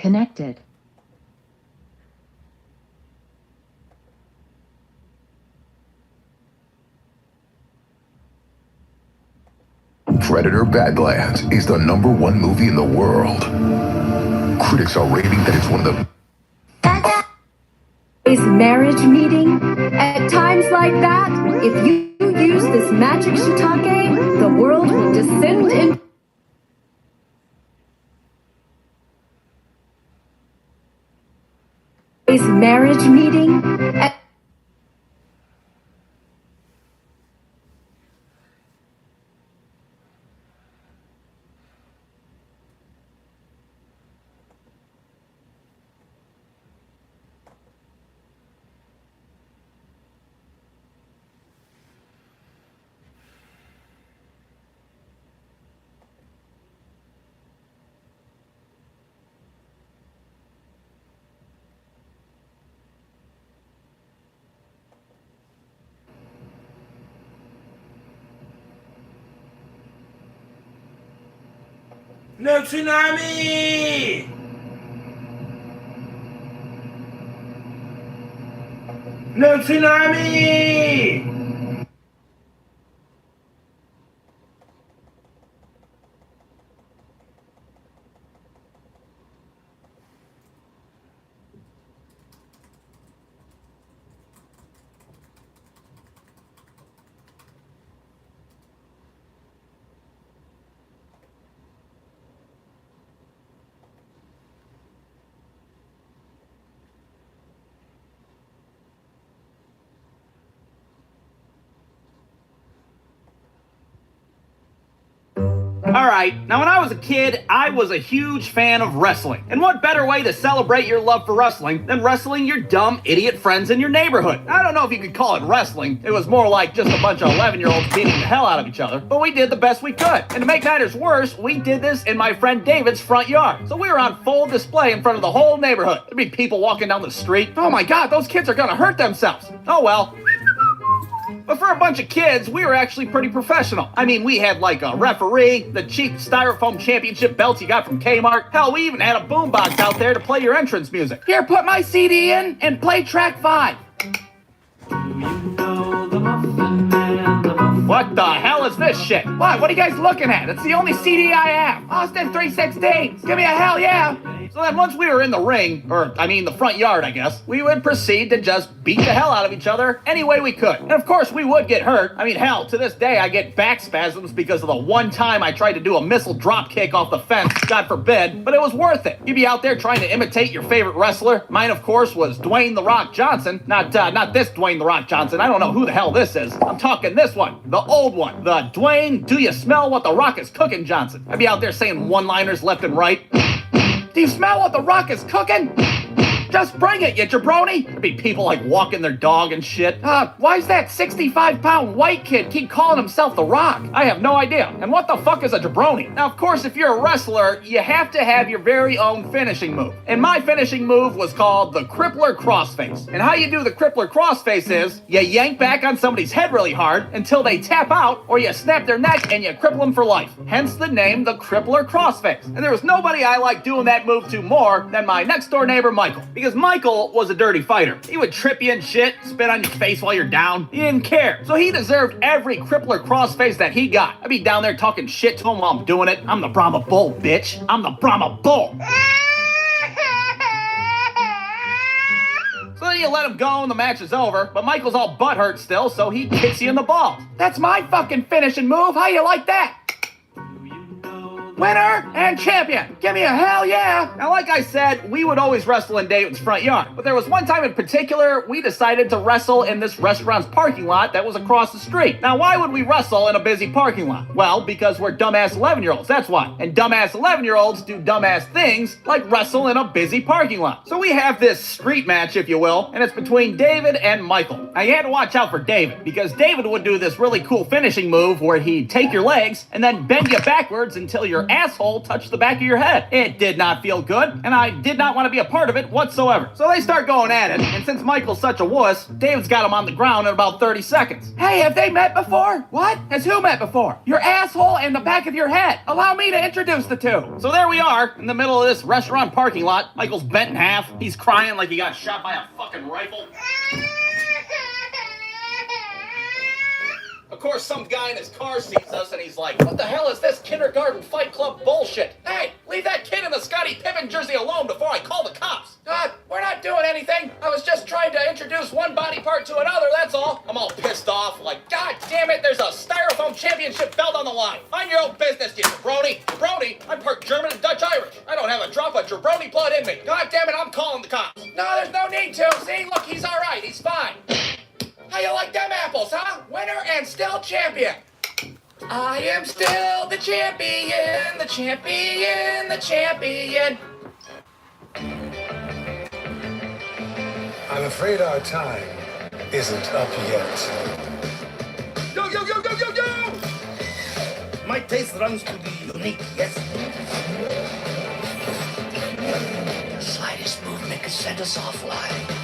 connected. Predator Badlands is the #1 movie in the world. Critics are rating that it's one of the Is marriage meeting? At times like that, if you use this magic shiitake, the world will descend in. Is marriage meeting? At No tsunami! No tsunami! Alright, now when I was a kid, I was a huge fan of wrestling. And what better way to celebrate your love for wrestling than wrestling your dumb, idiot friends in your neighborhood? I don't know if you could call it wrestling. It was more like just a bunch of 11-year-olds beating the hell out of each other. But we did the best we could. And to make matters worse, we did this in my friend David's front yard. So we were on full display in front of the whole neighborhood. There'd be people walking down the street. Oh my god, those kids are gonna hurt themselves. Oh well. But for a bunch of kids, we were actually pretty professional. I mean, we had like a referee, the cheap styrofoam championship belts you got from Kmart. Hell, we even had a boombox out there to play your entrance music. Here, put my CD in and play track 5. What the hell is this shit? What are you guys looking at? It's the only CD I have. Austin 316. Give me a hell yeah. So then once we were in the ring, or I mean the front yard, I guess, we would proceed to just beat the hell out of each other any way we could. And of course we would get hurt. I mean, hell, to this day I get back spasms because of the one time I tried to do a missile drop kick off the fence, God forbid, but it was worth it. You'd be out there trying to imitate your favorite wrestler. Mine, of course, was Dwayne "The Rock" Johnson. Not this Dwayne "The Rock" Johnson. I don't know who the hell this is. I'm talking this one, the old one, the Dwayne "Do you smell what the Rock is cooking" Johnson. I'd be out there saying one-liners left and right. Do you smell what the Rock is cooking? Just bring it, you jabroni! There'd be people like walking their dog and shit. Why's that 65-pound white kid keep calling himself The Rock? I have no idea. And what the fuck is a jabroni? Now, of course, if you're a wrestler, you have to have your very own finishing move. And my finishing move was called the Crippler Crossface. And how you do the Crippler Crossface is, you yank back on somebody's head really hard until they tap out, or you snap their neck and you cripple them for life. Hence the name, the Crippler Crossface. And there was nobody I liked doing that move to more than my next door neighbor, Michael. Because Michael was a dirty fighter. He would trip you and shit, spit on your face while you're down. He didn't care. So he deserved every Crippler Crossface that he got. I'd be down there talking shit to him while I'm doing it. I'm the Brahma Bull, bitch. I'm the Brahma Bull. So then you let him go and the match is over, but Michael's all butthurt still, so he kicks you in the balls. That's my fucking finishing move. How you like that? Winner and champion. Give me a hell yeah. Now, like I said, we would always wrestle in David's front yard. But there was one time in particular, we decided to wrestle in this restaurant's parking lot that was across the street. Now, why would we wrestle in a busy parking lot? Well, because we're dumbass 11-year-olds, that's why. And dumbass 11-year-olds do dumbass things like wrestle in a busy parking lot. So we have this street match, if you will, and it's between David and Michael. Now, you had to watch out for David, because David would do this really cool finishing move where he'd take your legs and then bend you backwards until your your asshole touched the back of your head. It did not feel good, and I did not want to be a part of it whatsoever. So they start going at it, and since Michael's such a wuss, David's got him on the ground in about 30 seconds. Hey, have they met before? What? Has who met before? Your asshole and the back of your head. Allow me to introduce the two. So there we are, in the middle of this restaurant parking lot. Michael's bent in half. He's crying like he got shot by a fucking rifle. Of course, some guy in his car sees us and he's like, what the hell is this kindergarten fight club bullshit? Hey, leave that kid in the Scottie Pippen jersey alone before I call the cops. God, we're not doing anything. I was just trying to introduce one body part to another, that's all. I'm all pissed off, like, God damn it, there's a styrofoam championship belt on the line. Mind your own business, you jabroni. Jabroni? I'm part German and Dutch Irish. I don't have a drop of jabroni blood in me. God damn it, I'm calling the cops. No, there's no need to. See, look, he's all right. He's fine. How you like them apples, huh? Winner and still champion. I am still the champion, the champion, the champion. I'm afraid our time isn't up yet. Yo, yo, yo, yo, yo, yo! My taste runs to the unique, yes? The slightest movement could send us offline.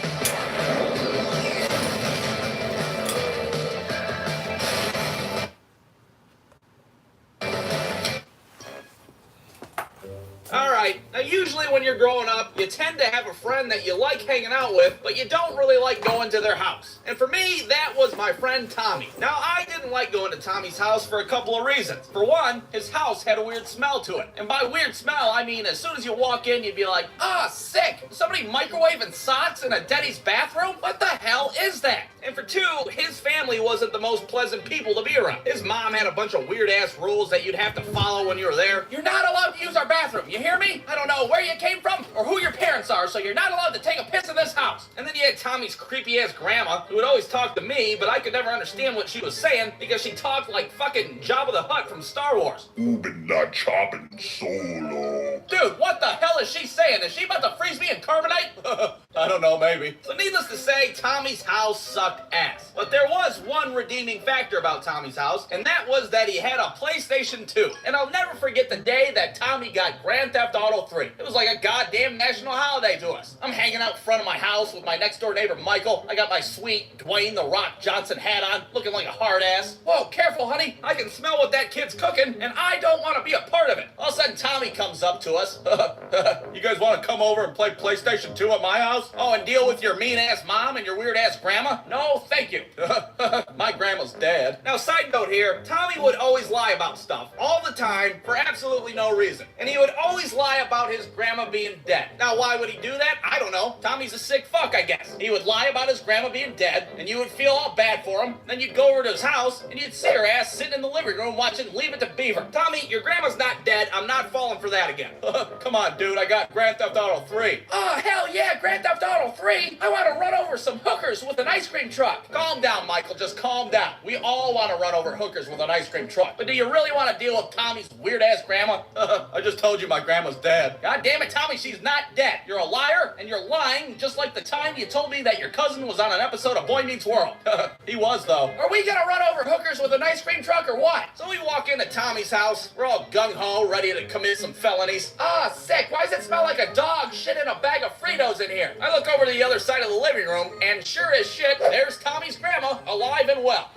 Alright, now usually when you're growing up, you tend to have a friend that you like hanging out with, but you don't really like going to their house. And for me, that was my friend Tommy. Now, I didn't like going to Tommy's house for a couple of reasons. For one, his house had a weird smell to it. And by weird smell, I mean as soon as you walk in, you'd be like, ah, sick! Somebody microwaving socks in a Denny's bathroom? What the hell is that? And for two, his family wasn't the most pleasant people to be around. His mom had a bunch of weird-ass rules that you'd have to follow when you were there. You're not allowed to use our bathroom, you hear me? I don't know where you came from or who your parents are, so you're not allowed to take a piss in this house. And then you had Tommy's creepy-ass grandma, who would always talk to me, but I could never understand what she was saying because she talked like fucking Jabba the Hutt from Star Wars. Been not chopping solo. Dude, what the hell is she saying? Is she about to freeze me in carbonite? I don't know, maybe. So needless to say, Tommy's house sucked ass. But there was one redeeming factor about Tommy's house, and that was that he had a PlayStation 2. And I'll never forget the day that Tommy got Grand Theft Auto 3. It was like a goddamn national holiday to us. I'm hanging out in front of my house with my next door neighbor Michael. I got my sweet Dwayne The Rock Johnson hat on, looking like a hard ass. Whoa, careful, honey. I can smell what that kid's cooking, and I don't want to be a part of it. All of a sudden, Tommy comes up to us. You guys want to come over and play PlayStation 2 at my house? Oh, and deal with your mean-ass mom and your weird-ass grandma? No, thank you. My grandma's dead. Now, side note here, Tommy would always lie about stuff, all the time, for absolutely no reason. And he would always lie about his grandma being dead. Now, why would he do that? I don't know. Tommy's a sick fuck, I guess. He would lie about his grandma being dead, and you would feel all bad for him. Then you'd go over to his house, and you'd see her ass sitting in the living room watching Leave It to Beaver. Tommy, your grandma's not dead. I'm not falling for that again. Come on, dude. I got Grand Theft Auto 3. Oh, hell yeah, Grand Theft Auto 3. I want to run over some hookers with an ice cream truck. Calm down, Michael. Just calm down. We all want to run over hookers with an ice cream truck. But do you really want to deal with Tommy's weird-ass grandma? I just told you my grandma's dead. God damn it, Tommy, she's not dead. You're a liar, and you're lying just like the time you told me that your cousin was on an episode of Boy Meets World. He was, though. Are we gonna run over hookers with an ice cream truck or what? So we walk into Tommy's house. We're all gung-ho, ready to commit some felonies. Ah, sick. Why does it smell like a dog shit in a bag of Fritos in here? I look over to the other side of the living room, and sure as shit, there's Tommy's grandma, alive and well.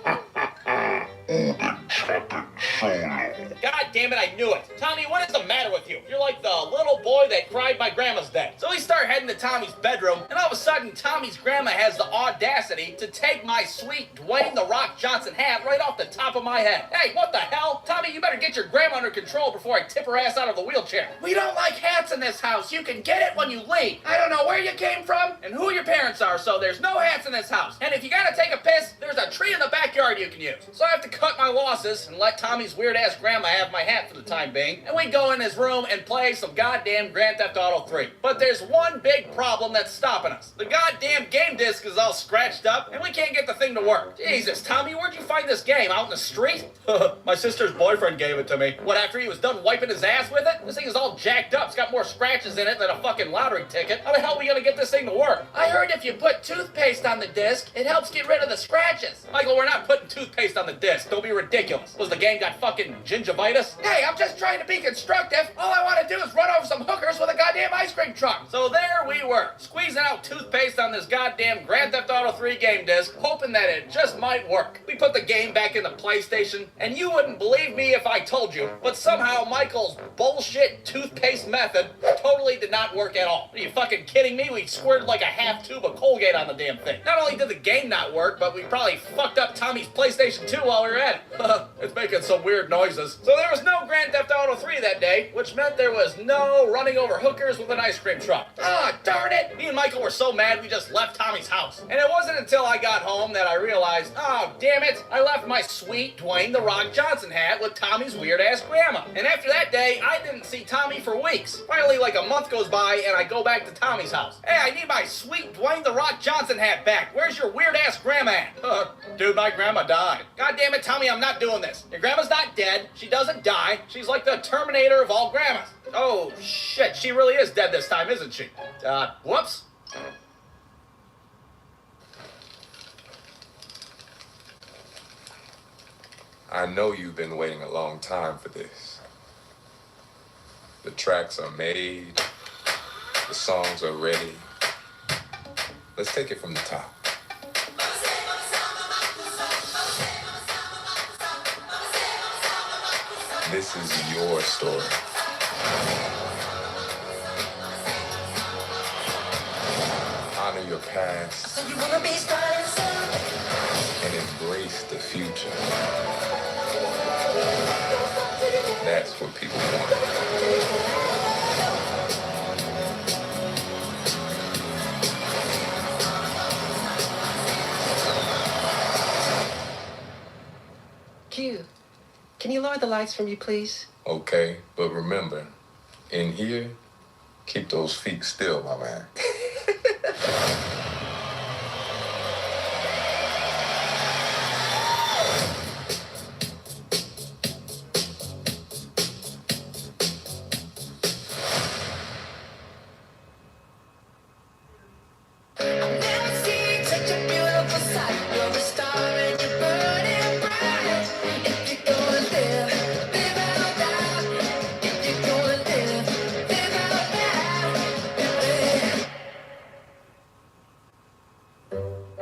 God damn it, I knew it. Tommy, what is the matter with you? You're like the little boy that cried my grandma's dead. So we start heading to Tommy's bedroom, and all of a sudden, Tommy's grandma has the audacity to take my sweet Dwayne The Rock Johnson hat right off the top of my head. Hey, what the hell? Tommy, you better get your grandma under control before I tip her ass out of the wheelchair. We don't like hats in this house. You can get it when you leave. I don't know where you came from and who your parents are, so there's no hats in this house. And if you gotta take a piss, there's a tree in the backyard you can use. So I have to cut my losses and let Tommy's weird-ass grandma have my hat for the time being, and we go in his room and play some goddamn Grand Theft Auto 3. But there's one big problem that's stopping us. The goddamn game disc is all scratched up, and we can't get the thing to work. Jesus, Tommy, where'd you find this game? Out in the street? My sister's boyfriend gave it to me. What, after he was done wiping his ass with it? This thing is all jacked up. It's got more scratches in it than a fucking lottery ticket. How the hell are we gonna get this thing to work? I heard if you put toothpaste on the disc, it helps get rid of the scratches. Michael, we're not putting toothpaste on the disc. Don't be ridiculous. us. Was the game got fucking gingivitis? Hey, I'm just trying to be constructive. All I want to do is run over some hookers with a goddamn ice cream truck. So there we were, squeezing out toothpaste on this goddamn Grand Theft Auto 3 game disc, hoping that it just might work. We put the game back in the PlayStation, and you wouldn't believe me if I told you, but somehow Michael's bullshit toothpaste method totally did not work at all. Are you fucking kidding me? We squirted like a half tube of Colgate on the damn thing. Not only did the game not work, but we probably fucked up Tommy's PlayStation 2 while we were at it. It's making some weird noises. So there was no Grand Theft Auto 3 that day, which meant there was no running over hookers with an ice cream truck. Ah, darn it! Me and Michael were so mad we just left Tommy's house. And it wasn't until I got home that I realized, oh, damn it, I left my sweet Dwayne "The Rock" Johnson hat with Tommy's weird-ass grandma. And after that day, I didn't see Tommy for weeks. Finally, like a month goes by, and I go back to Tommy's house. Hey, I need my sweet Dwayne "The Rock" Johnson hat back. Where's your weird-ass grandma at? Dude, my grandma died. God damn it, Tommy, I'm not doing this. Your grandma's not dead. She doesn't die. She's like the Terminator of all grandmas. Oh, shit, she really is dead this time, isn't she? Whoops. I know you've been waiting a long time for this. The tracks are made, the songs are ready. Let's take it from the top. This is your story. Honor your past and embrace the future. That's what people want. Q, can you lower the lights for me, please? Okay, but remember, in here, keep those feet still, my man.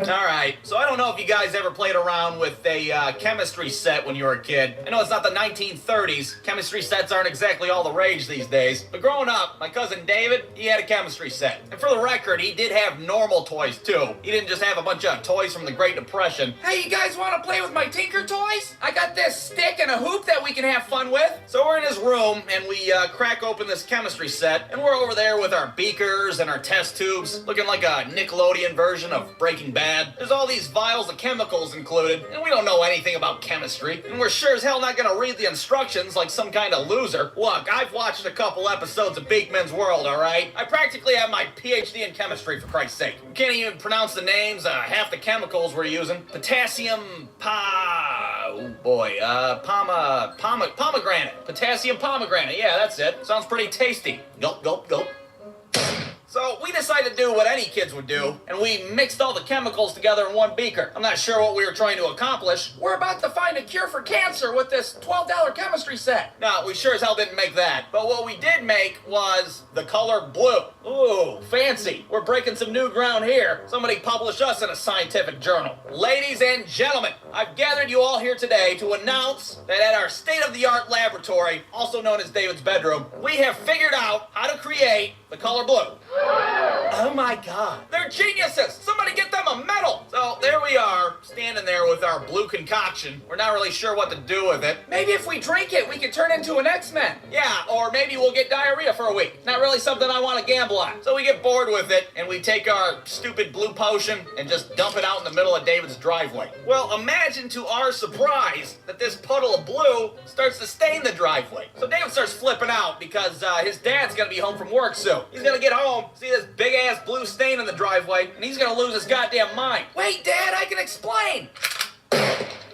Alright, so I don't know if you guys ever played around with a chemistry set when you were a kid. I know it's not the 1930s. Chemistry sets aren't exactly all the rage these days. But growing up, my cousin David, he had a chemistry set. And for the record, he did have normal toys too. He didn't just have a bunch of toys from the Great Depression. Hey, you guys want to play with my Tinker toys? I got this stick and a hoop that we can have fun with. So we're in his room and we crack open this chemistry set. And we're over there with our beakers and our test tubes, looking like a Nickelodeon version of Breaking Bad. There's all these vials of chemicals included, and we don't know anything about chemistry, and we're sure as hell not gonna read the instructions like some kind of loser. Look, I've watched a couple episodes of Beakman's World, alright? I practically have my PhD in chemistry, for Christ's sake. We can't even pronounce the names, half the chemicals we're using. Potassium pomegranate. Potassium pomegranate, yeah, that's it. Sounds pretty tasty. Gulp, gulp, gulp. So we decided to do what any kids would do, and we mixed all the chemicals together in one beaker. I'm not sure what we were trying to accomplish. We're about to find a cure for cancer with this $12 chemistry set. No, we sure as hell didn't make that. But what we did make was the color blue. Ooh, fancy. We're breaking some new ground here. Somebody published us in a scientific journal. Ladies and gentlemen, I've gathered you all here today to announce that at our state-of-the-art laboratory, also known as David's bedroom, we have figured out how to create the color blue. Oh my god. They're geniuses! Somebody get them a medal! So there we are, standing there with our blue concoction. We're not really sure what to do with it. Maybe if we drink it, we can turn into an X-Men. Yeah, or maybe we'll get diarrhea for a week. Not really something I want to gamble on. So we get bored with it, and we take our stupid blue potion and just dump it out in the middle of David's driveway. Well, imagine to our surprise that this puddle of blue starts to stain the driveway. So David starts flipping out because his dad's gonna be home from work soon. He's gonna get home, see this big-ass blue stain in the driveway, and he's gonna lose his goddamn mind. Wait, Dad, I can explain!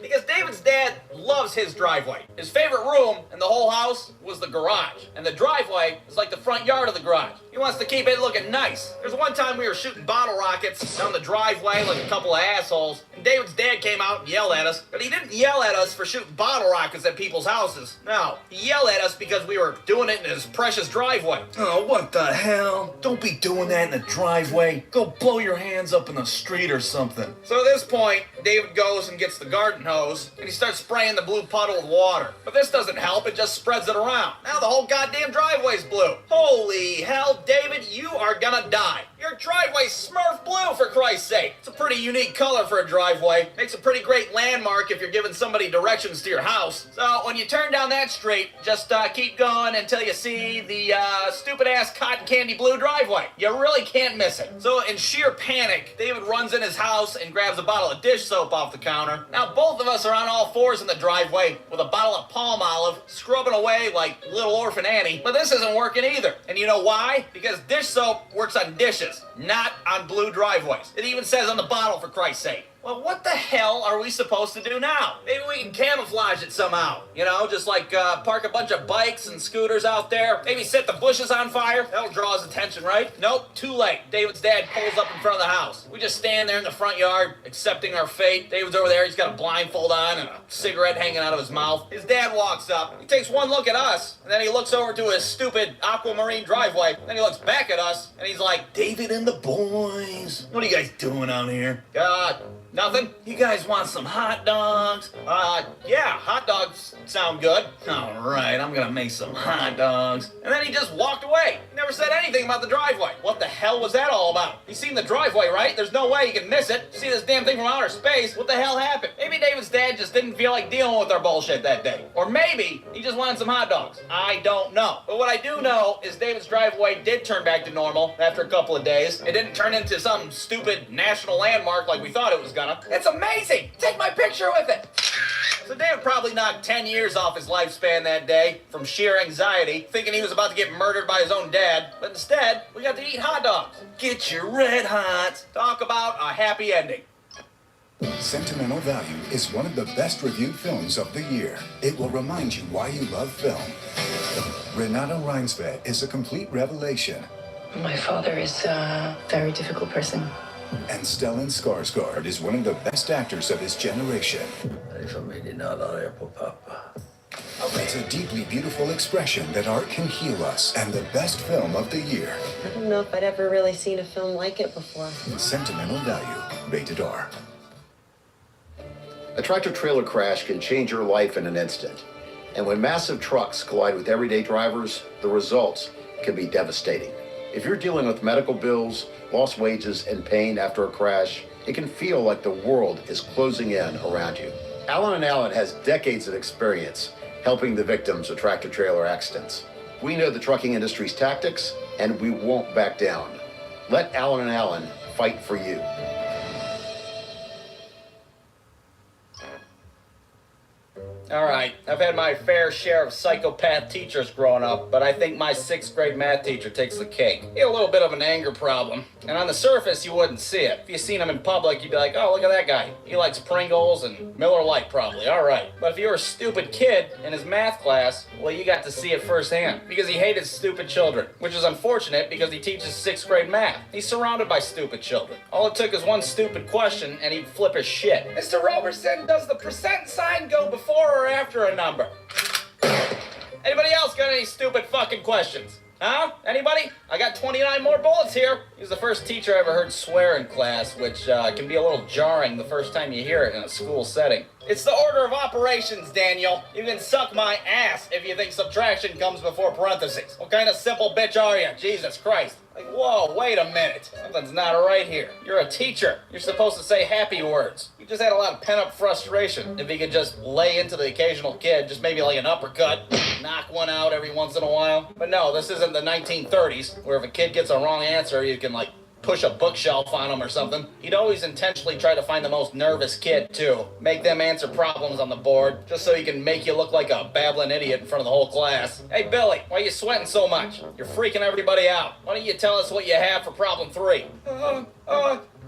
Because David's dad loves his driveway. His favorite room in the whole house was the garage. And the driveway is like the front yard of the garage. He wants to keep it looking nice. There's one time we were shooting bottle rockets down the driveway like a couple of assholes, and David's dad came out and yelled at us. But he didn't yell at us for shooting bottle rockets at people's houses. No, he yelled at us because we were doing it in his precious driveway. Oh, what the hell? Don't be doing that in the driveway. Go blow your hands up in the street or something. So at this point, David goes and gets the garden hose, and he starts spraying the blue puddle with water. But this doesn't help, it just spreads it around. Now the whole goddamn driveway's blue. Holy hell, David, you are gonna die. Your driveway's Smurf blue, for Christ's sake. It's a pretty unique color for a driveway. Makes a pretty great landmark if you're giving somebody directions to your house. So when you turn down that street, just keep going until you see the stupid-ass cotton candy blue driveway. You really can't miss it. So in sheer panic, David runs in his house and grabs a bottle of dish soap off the counter. Now both of us are on all fours in the driveway with a bottle of palm olive, scrubbing away like little orphan Annie. But this isn't working either. And you know why? Because dish soap works on dishes, not on blue driveways. It even says on the bottle, for Christ's sake. Well, what the hell are we supposed to do now? Maybe we can camouflage it somehow. You know, just like park a bunch of bikes and scooters out there. Maybe set the bushes on fire. That'll draw his attention, right? Nope, too late. David's dad pulls up in front of the house. We just stand there in the front yard, accepting our fate. David's over there. He's got a blindfold on and a cigarette hanging out of his mouth. His dad walks up. He takes one look at us, and then he looks over to his stupid aquamarine driveway. Then he looks back at us, and he's like, David and the boys. What are you guys doing out here? Nothing? You guys want some hot dogs? Yeah, hot dogs sound good. All right, I'm gonna make some hot dogs. And then he just walked away. Never said anything about the driveway. What the hell was that all about? You seen the driveway, right? There's no way you can miss it. See this damn thing from outer space. What the hell happened? Maybe David's dad just didn't feel like dealing with our bullshit that day. Or maybe he just wanted some hot dogs. I don't know. But what I do know is David's driveway did turn back to normal after a couple of days. It didn't turn into some stupid national landmark like we thought it was gonna. It's amazing! Take my picture with it! So David probably knocked 10 years off his lifespan that day from sheer anxiety, thinking he was about to get murdered by his own dad. But instead, we got to eat hot dogs. Get your red hot. Talk about a happy ending. Sentimental Value is one of the best reviewed films of the year. It will remind you why you love film. Renata Reinsved is a complete revelation. My father is a very difficult person. And Stellan Skarsgård is one of the best actors of his generation. It's a deeply beautiful expression that art can heal us, and the best film of the year. I don't know if I'd ever really seen a film like it before. Sentimental Value, rated R. A tractor-trailer crash can change your life in an instant. And when massive trucks collide with everyday drivers, the results can be devastating. If you're dealing with medical bills, lost wages, and pain after a crash, it can feel like the world is closing in around you. Allen & Allen has decades of experience helping the victims of tractor-trailer accidents. We know the trucking industry's tactics, and we won't back down. Let Allen & Allen fight for you. All right, I've had my fair share of psychopath teachers growing up, but I think my 6th grade math teacher takes the cake. He had a little bit of an anger problem, and on the surface, you wouldn't see it. If you seen him in public, you'd be like, oh, look at that guy. He likes Pringles and Miller Lite, probably. All right. But if you were a stupid kid in his math class, well, you got to see it firsthand, because he hated stupid children, which is unfortunate because he teaches 6th grade math. He's surrounded by stupid children. All it took is one stupid question, and he'd flip his shit. Mr. Roberson, does the percent sign go before or after a number? Anybody else got any stupid fucking questions? Huh? Anybody? I got 29 more bullets here. He was the first teacher I ever heard swear in class, which can be a little jarring the first time you hear it in a school setting. It's the order of operations, Daniel. You can suck my ass if you think subtraction comes before parentheses. What kind of simple bitch are you? Jesus Christ. Like, whoa, wait a minute. Something's not right here. You're a teacher. You're supposed to say happy words. You just had a lot of pent-up frustration. If you could just lay into the occasional kid, just maybe like an uppercut, knock one out every once in a while. But no, this isn't the 1930s, where if a kid gets a wrong answer, you can, like, push a bookshelf on him or something. He'd always intentionally try to find the most nervous kid, too. Make them answer problems on the board, just so he can make you look like a babbling idiot in front of the whole class. Hey, Billy, why are you sweating so much? You're freaking everybody out. Why don't you tell us what you have for problem 3?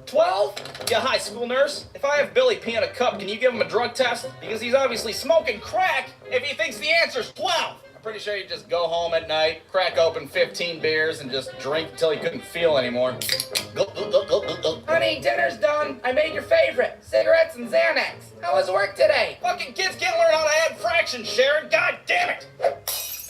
12? Yeah, hi, school nurse. If I have Billy pee in a cup, can you give him a drug test? Because he's obviously smoking crack if he thinks the answer's 12. Pretty sure he'd just go home at night, crack open 15 beers, and just drink until he couldn't feel anymore. Honey, dinner's done. I made your favorite. Cigarettes and Xanax. How was work today? Fucking kids can't learn how to add fractions, Sharon. God damn it.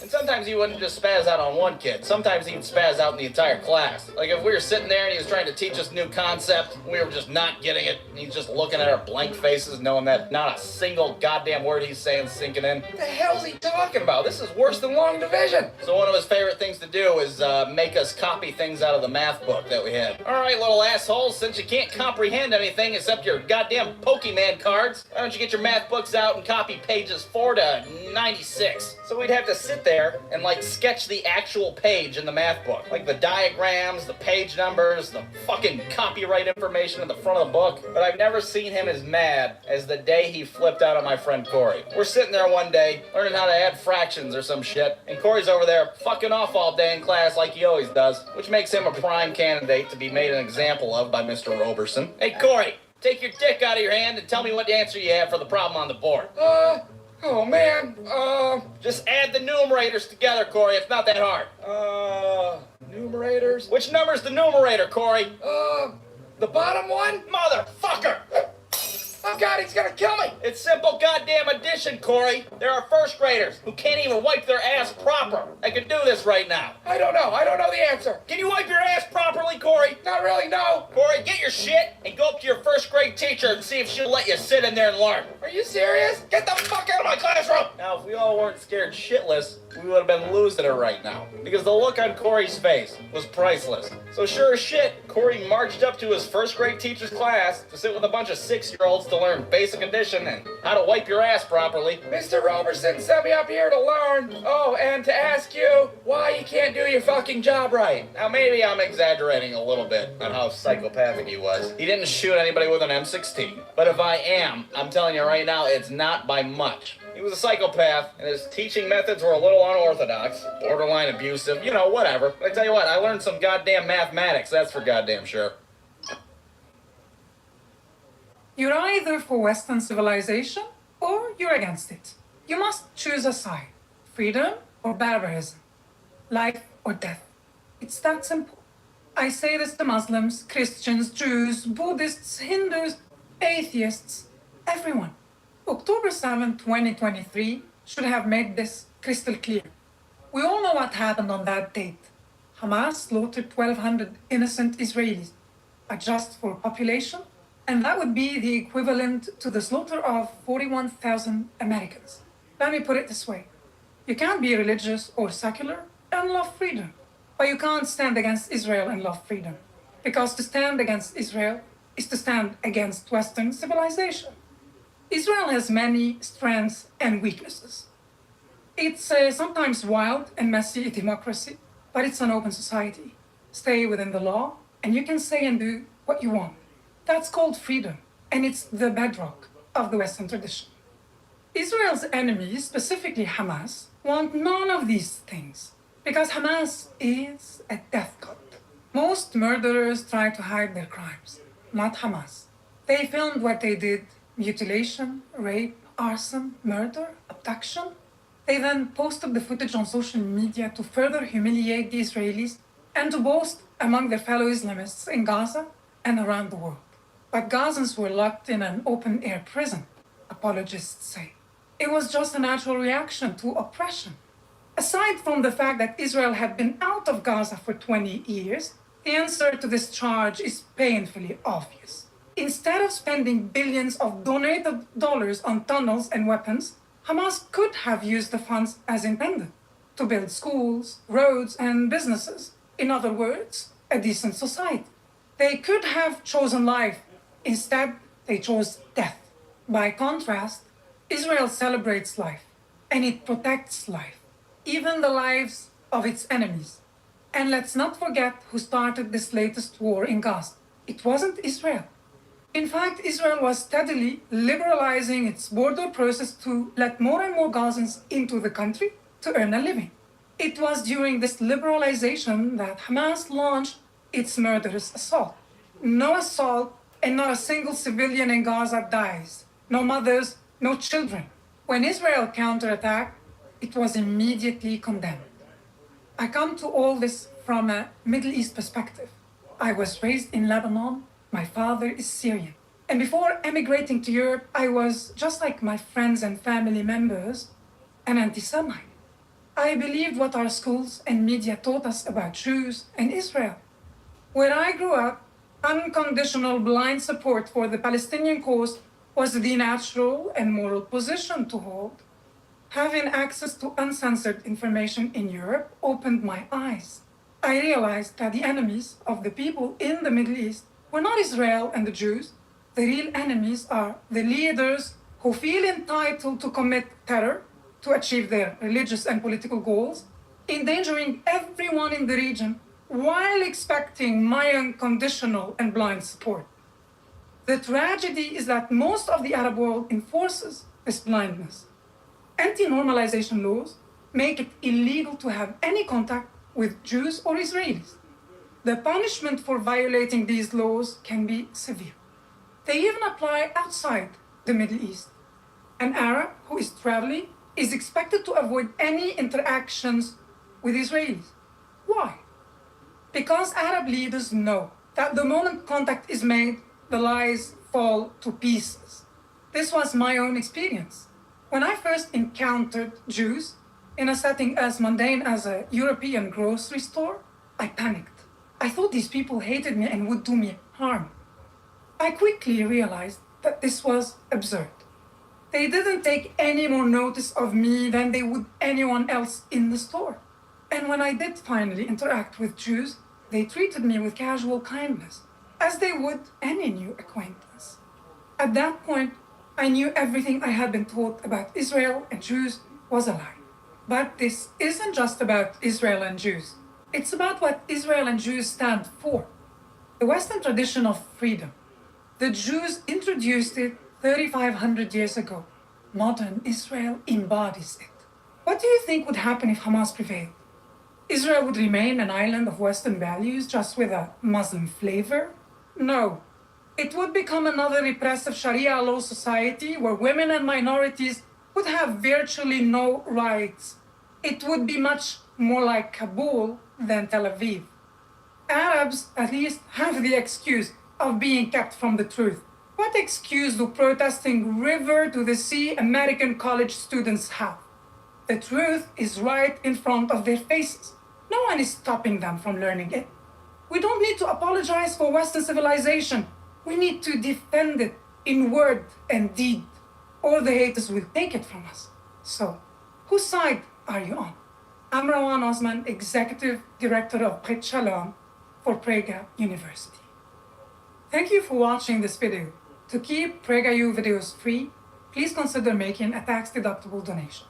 And sometimes he wouldn't just spaz out on one kid. Sometimes he'd spaz out in the entire class. Like if we were sitting there and he was trying to teach us new concept, we were just not getting it, and he's just looking at our blank faces knowing that not a single goddamn word he's saying is sinking in. What the hell's he talking about? This is worse than long division. So one of his favorite things to do is make us copy things out of the math book that we had. All right, little assholes, since you can't comprehend anything except your goddamn Pokemon cards, why don't you get your math books out and copy pages 4 to 96? So we'd have to sit there and like sketch the actual page in the math book. Like the diagrams, the page numbers, the fucking copyright information in the front of the book. But I've never seen him as mad as the day he flipped out on my friend Corey. We're sitting there one day, learning how to add fractions or some shit, and Corey's over there fucking off all day in class like he always does, which makes him a prime candidate to be made an example of by Mr. Roberson. Hey Corey, take your dick out of your hand and tell me what answer you have for the problem on the board. Oh man, just add the numerators together, Corey. It's not that hard. Numerators? Which number's the numerator, Corey? The bottom one? Motherfucker! Oh God, he's gonna kill me! It's simple goddamn addition, Corey. There are first graders who can't even wipe their ass proper. I could do this right now. I don't know the answer. Can you wipe your ass properly, Corey? Not really, no. Corey, get your shit and go up to your first grade teacher and see if she'll let you sit in there and learn. Are you serious? Get the fuck out of my classroom! Now, if we all weren't scared shitless, we would have been losing it right now. Because the look on Corey's face was priceless. So sure as shit, Corey marched up to his first grade teacher's class to sit with a bunch of 6-year-olds to learn basic addition and how to wipe your ass properly. Mr. Roberson sent me up here to learn. Oh, and to ask you why you can't do your fucking job right. Now maybe I'm exaggerating a little bit on how psychopathic he was. He didn't shoot anybody with an M16. But if I am, I'm telling you right now, it's not by much. He was a psychopath, and his teaching methods were a little unorthodox, borderline abusive, you know, whatever. But I tell you what, I learned some goddamn mathematics, that's for goddamn sure. You're either for Western civilization, or you're against it. You must choose a side. Freedom or barbarism. Life or death. It's that simple. I say this to Muslims, Christians, Jews, Buddhists, Hindus, atheists, everyone. October 7, 2023 should have made this crystal clear. We all know what happened on that date. Hamas slaughtered 1,200 innocent Israelis. Adjust for population, and that would be the equivalent to the slaughter of 41,000 Americans. Let me put it this way. You can't be religious or secular and love freedom. But you can't stand against Israel and love freedom. Because to stand against Israel is to stand against Western civilization. Israel has many strengths and weaknesses. It's sometimes wild and messy democracy, but it's an open society. Stay within the law, and you can say and do what you want. That's called freedom, and it's the bedrock of the Western tradition. Israel's enemies, specifically Hamas, want none of these things, because Hamas is a death cult. Most murderers try to hide their crimes, not Hamas. They filmed what they did: mutilation, rape, arson, murder, abduction. They then posted the footage on social media to further humiliate the Israelis and to boast among their fellow Islamists in Gaza and around the world. But Gazans were locked in an open-air prison, apologists say. It was just a natural reaction to oppression. Aside from the fact that Israel had been out of Gaza for 20 years, the answer to this charge is painfully obvious. Instead of spending billions of donated dollars on tunnels and weapons, Hamas could have used the funds as intended, to build schools, roads, and businesses. In other words, a decent society. They could have chosen life. Instead, they chose death. By contrast, Israel celebrates life, and it protects life, even the lives of its enemies. And let's not forget who started this latest war in Gaza. It wasn't Israel. In fact, Israel was steadily liberalizing its border process to let more and more Gazans into the country to earn a living. It was during this liberalization that Hamas launched its murderous assault. No assault, and not a single civilian in Gaza dies. No mothers, no children. When Israel counterattacked, it was immediately condemned. I come to all this from a Middle East perspective. I was raised in Lebanon. My father is Syrian. And before emigrating to Europe, I was, just like my friends and family members, an anti-Semite. I believed what our schools and media taught us about Jews and Israel. Where I grew up, unconditional blind support for the Palestinian cause was the natural and moral position to hold. Having access to uncensored information in Europe opened my eyes. I realized that the enemies of the people in the Middle East were not Israel and the Jews. The real enemies are the leaders who feel entitled to commit terror to achieve their religious and political goals, endangering everyone in the region while expecting my unconditional and blind support. The tragedy is that most of the Arab world enforces this blindness. Anti-normalization laws make it illegal to have any contact with Jews or Israelis. The punishment for violating these laws can be severe. They even apply outside the Middle East. An Arab who is traveling is expected to avoid any interactions with Israelis. Why? Because Arab leaders know that the moment contact is made, the lies fall to pieces. This was my own experience. When I first encountered Jews in a setting as mundane as a European grocery store, I panicked. I thought these people hated me and would do me harm. I quickly realized that this was absurd. They didn't take any more notice of me than they would anyone else in the store. And when I did finally interact with Jews, they treated me with casual kindness, as they would any new acquaintance. At that point, I knew everything I had been taught about Israel and Jews was a lie. But this isn't just about Israel and Jews. It's about what Israel and Jews stand for. The Western tradition of freedom. The Jews introduced it 3,500 years ago. Modern Israel embodies it. What do you think would happen if Hamas prevailed? Israel would remain an island of Western values just with a Muslim flavor? No. It would become another repressive Sharia law society where women and minorities would have virtually no rights. It would be much more like Kabul than Tel Aviv. Arabs at least have the excuse of being kept from the truth. What excuse do protesting river to the sea American college students have? The truth is right in front of their faces. No one is stopping them from learning it. We don't need to apologize for Western civilization. We need to defend it in word and deed, or the haters will take it from us. So, whose side are you on? I'm Rawan Osman, Executive Director of Brit Shalom for Praga University. Thank you for watching this video. To keep PragerU videos free, please consider making a tax-deductible donation.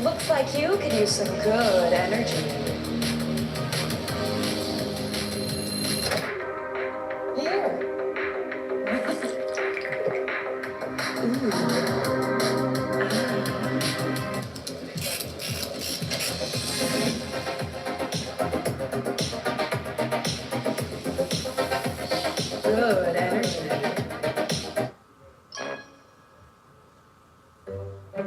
Looks like you could use some good energy. Here. Good energy.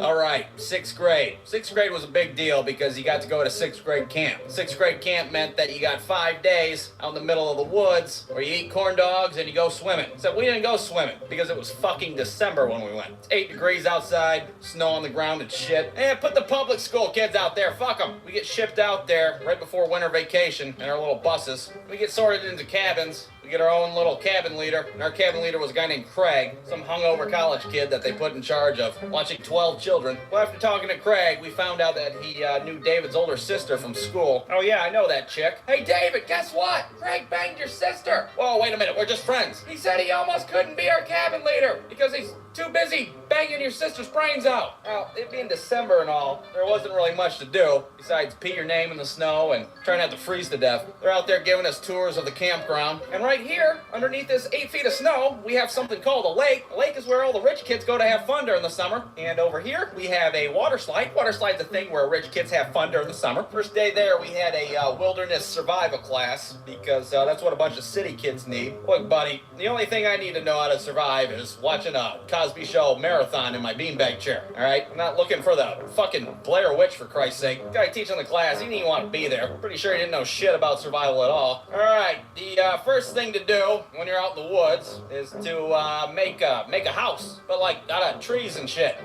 All right, sixth grade. Sixth grade was a big deal because you got to go to sixth grade camp. Sixth grade camp meant that you got 5 days out in the middle of the woods where you eat corn dogs and you go swimming. Except we didn't go swimming because it was fucking December when we went. It's 8 degrees outside, snow on the ground and shit. And put the public school kids out there, fuck them. We get shipped out there right before winter vacation in our little buses. We get sorted into cabins. We get our own little cabin leader, and our cabin leader was a guy named Craig, some hungover college kid that they put in charge of watching 12 children. Well, after talking to Craig, we found out that he knew David's older sister from school. Oh yeah, I know that chick. Hey David, guess what? Craig banged your sister. Whoa, wait a minute, we're just friends. He said he almost couldn't be our cabin leader because he's Too busy banging your sister's brains out. Well, it being December and all, there wasn't really much to do besides pee your name in the snow and try not to freeze to death. They're out there giving us tours of the campground. And right here, underneath this 8 feet of snow, we have something called a lake. A lake is where all the rich kids go to have fun during the summer. And over here, we have a water slide. Water slide's a thing where rich kids have fun during the summer. First day there, we had a wilderness survival class because that's what a bunch of city kids need. Look, buddy, the only thing I need to know how to survive is watching a Cosby Show marathon in my beanbag chair, all right? I'm not looking for the fucking Blair Witch, for Christ's sake. The guy teaching the class, he didn't even want to be there. Pretty sure he didn't know shit about survival at all. All right, the first thing to do when you're out in the woods is to make a house, but like out of trees and shit.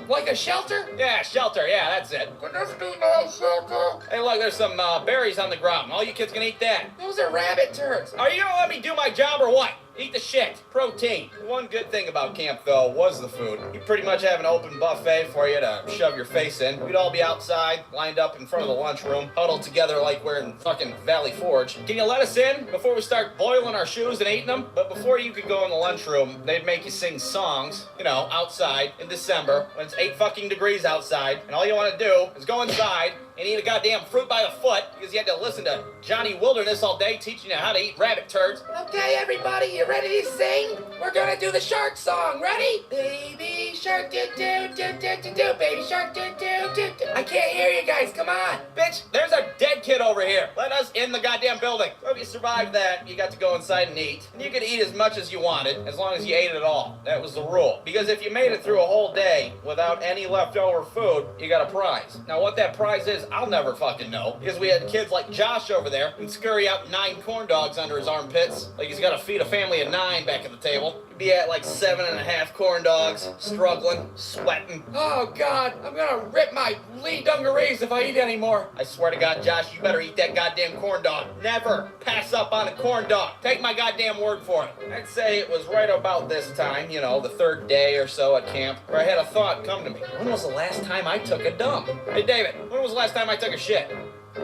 Like a shelter? Yeah, shelter, yeah, that's it. Could this be my shelter? Hey, look, there's some berries on the ground. All you kids can eat that. Those are rabbit turds. Are you gonna let me do my job or what? Eat the shit. Protein. One good thing about camp, though, was the food. You pretty much have an open buffet for you to shove your face in. We'd all be outside, lined up in front of the lunchroom, huddled together like we're in fucking Valley Forge. Can you let us in before we start boiling our shoes and eating them? But before you could go in the lunchroom, they'd make you sing songs, you know, outside in December when it's 8 fucking degrees outside, and all you want to do is go inside and eat a goddamn fruit by the foot because you had to listen to Johnny Wilderness all day teaching you how to eat rabbit turds. Okay, everybody, you ready to sing? We're gonna do the shark song. Ready? Baby shark do do do do do do. Baby shark do do do do. I can't hear you guys. Come on, bitch. There's a dead kid over here. Let us in the goddamn building. So if you survived that, you got to go inside and eat. And you could eat as much as you wanted, as long as you ate it all. That was the rule. Because if you made it through a whole day without any leftover food, you got a prize. Now what that prize is, I'll never fucking know. Because we had kids like Josh over there who'd scurry out 9 corn dogs under his armpits. Like he's got to feed a family of 9 back at the table. He'd be at like 7.5 corn dogs, struggling, sweating. Oh God, I'm gonna rip my Lee dungarees if I eat any more. I swear to God, Josh, you better eat that goddamn corn dog. Never pass up on a corn dog. Take my goddamn word for it. I'd say it was right about this time, you know, the 3rd day or so at camp, where I had a thought come to me. When was the last time I took a dump? Hey David, when was the last time I took a shit?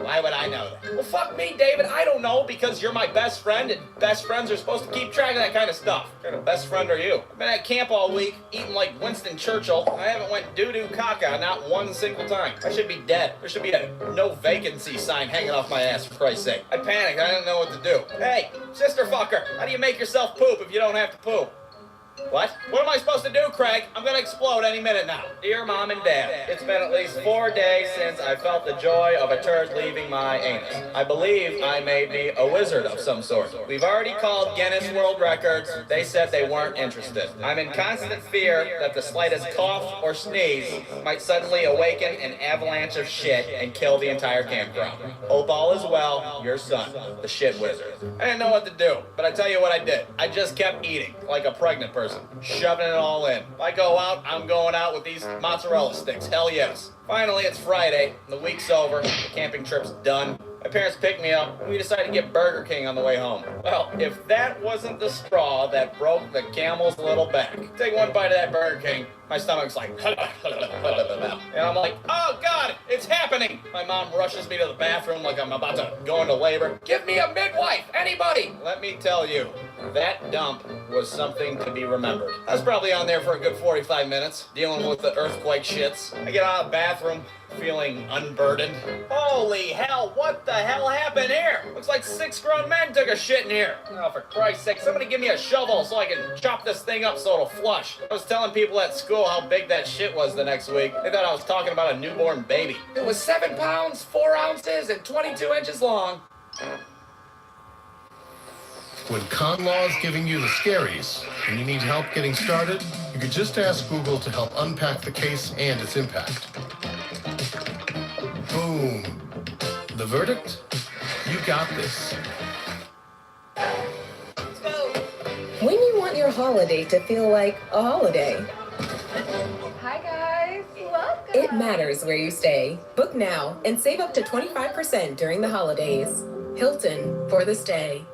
Why would I know that? Well, fuck me, David. I don't know because you're my best friend and best friends are supposed to keep track of that kind of stuff. What kind of best friend are you? I've been at camp all week, eating like Winston Churchill. I haven't went doo-doo caca not one single time. I should be dead. There should be a no vacancy sign hanging off my ass, for Christ's sake. I panicked. I didn't know what to do. Hey, sister fucker, how do you make yourself poop if you don't have to poop? What? What am I supposed to do, Craig? I'm gonna explode any minute now. Dear Mom and Dad, it's been at least 4 days since I felt the joy of a turd leaving my anus. I believe I may be a wizard of some sort. We've already called Guinness World Records. They said they weren't interested. I'm in constant fear that the slightest cough or sneeze might suddenly awaken an avalanche of shit and kill the entire campground. Hope all is well, your son, the shit wizard. I didn't know what to do, but I tell you what I did. I just kept eating, like a pregnant person. Shoving it all in. If I go out, I'm going out with these mozzarella sticks. Hell yes. Finally, it's Friday. The week's over. The camping trip's done. My parents picked me up, and we decided to get Burger King on the way home. Well, if that wasn't the straw that broke the camel's little back. Take one bite of that Burger King, my stomach's like, and I'm like, oh God, it's happening. My mom rushes me to the bathroom like I'm about to go into labor. Give me a midwife, anybody. Let me tell you, that dump was something to be remembered. I was probably on there for a good 45 minutes, dealing with the earthquake shits. I get out of the bathroom, feeling unburdened. Holy hell, what the hell happened here? Looks like 6 grown men took a shit in here. Oh, for Christ's sake, somebody give me a shovel so I can chop this thing up so it'll flush. I was telling people at school how big that shit was the next week. They thought I was talking about a newborn baby. It was 7 pounds, 4 ounces, and 22 inches long. When con law is giving you the scaries and you need help getting started, you could just ask Google to help unpack the case and its impact. Boom. The verdict? You got this. When you want your holiday to feel like a holiday, Hi guys. Welcome. it matters where you stay. Book now and save up to 25% during the holidays. Hilton for the stay.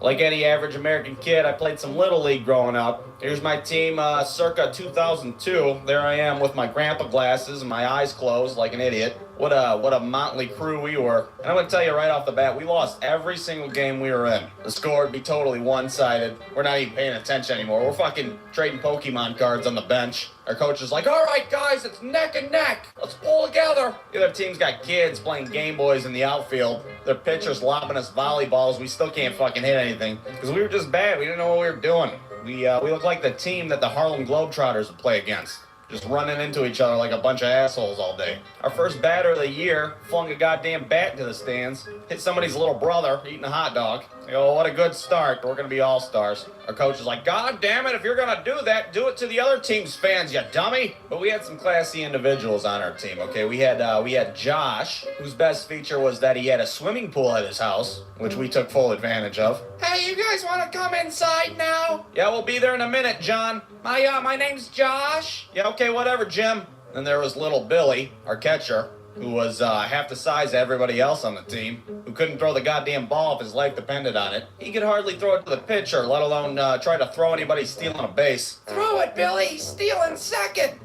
Like any average American kid, I played some Little League growing up. Here's my team circa 2002. There I am with my grandpa glasses and my eyes closed like an idiot. What a motley crew we were. And I'm going to tell you right off the bat, we lost every single game we were in. The score would be totally one-sided. We're not even paying attention anymore. We're fucking trading Pokemon cards on the bench. Our coach is like, all right, guys, it's neck and neck. Let's pull together. The other team's got kids playing Game Boys in the outfield. Their pitchers lobbing us volleyballs. We still can't fucking hit anything because we were just bad. We didn't know what we were doing. We look like the team that the Harlem Globetrotters would play against. Just running into each other like a bunch of assholes all day. Our first batter of the year flung a goddamn bat into the stands, hit somebody's little brother eating a hot dog. You know, what a good start. We're going to be all-stars. Our coach is like, God damn it, if you're going to do that, do it to the other team's fans, you dummy. But we had some classy individuals on our team, okay? We had Josh, whose best feature was that he had a swimming pool at his house, which we took full advantage of. Hey, you guys want to come inside now? Yeah, we'll be there in a minute, John. My name's Josh. Yeah, okay, whatever, Jim. Then there was little Billy, our catcher, who was half the size of everybody else on the team, who couldn't throw the goddamn ball if his life depended on it. He could hardly throw it to the pitcher, let alone try to throw anybody stealing a base. Throw it, Billy! He's stealing second!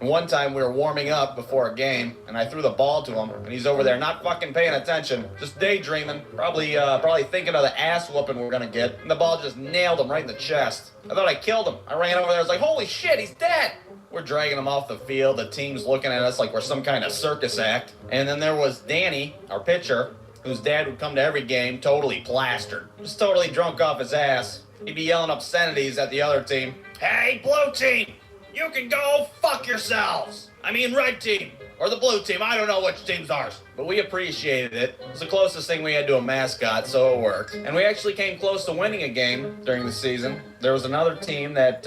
And one time we were warming up before a game, and I threw the ball to him, and he's over there not fucking paying attention, just daydreaming, probably thinking of the ass whooping we're gonna get, and the ball just nailed him right in the chest. I thought I killed him. I ran over there, I was like, holy shit, he's dead! We're dragging him off the field, the team's looking at us like we're some kind of circus act. And then there was Danny, our pitcher, whose dad would come to every game totally plastered. Just totally drunk off his ass. He'd be yelling obscenities at the other team. Hey, blue team, you can go fuck yourselves. I mean red team, or the blue team, I don't know which team's ours. But we appreciated it. It was the closest thing we had to a mascot, so it worked. And we actually came close to winning a game during the season. There was another team that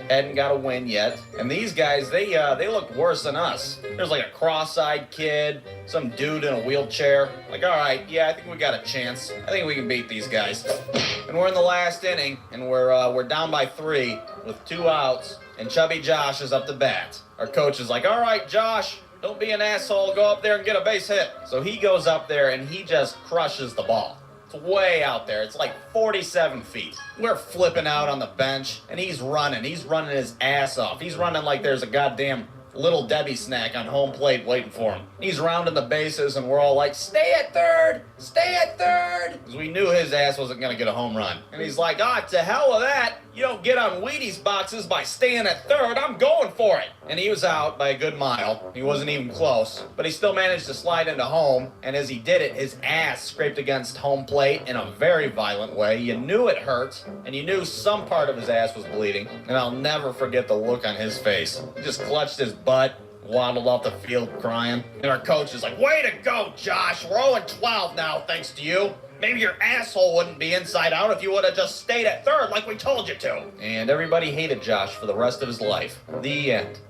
hadn't got a win yet. And these guys, they looked worse than us. There's like a cross-eyed kid, some dude in a wheelchair. Like, all right, yeah, I think we got a chance. I think we can beat these guys. And we're in the last inning, and we're down by 3 with 2 outs, and Chubby Josh is up to bat. Our coach is like, all right, Josh, don't be an asshole, go up there and get a base hit. So he goes up there and he just crushes the ball. It's way out there. It's like 47 feet. We're flipping out on the bench and he's running. He's running his ass off. He's running like there's a goddamn Little Debbie snack on home plate waiting for him. He's rounding the bases and we're all like, stay at third, stay at third. Because we knew his ass wasn't going to get a home run. And he's like, to hell with that. You don't get on Wheaties boxes by staying at third. I'm going for it. And he was out by a good mile. He wasn't even close. But he still managed to slide into home. And as he did it, his ass scraped against home plate in a very violent way. You knew it hurt. And you knew some part of his ass was bleeding. And I'll never forget the look on his face. He just clutched his butt, waddled off the field crying. And our coach is like, way to go, Josh. We're 0-12 now, thanks to you. Maybe your asshole wouldn't be inside out if you would have just stayed at third like we told you to. And everybody hated Josh for the rest of his life. The end.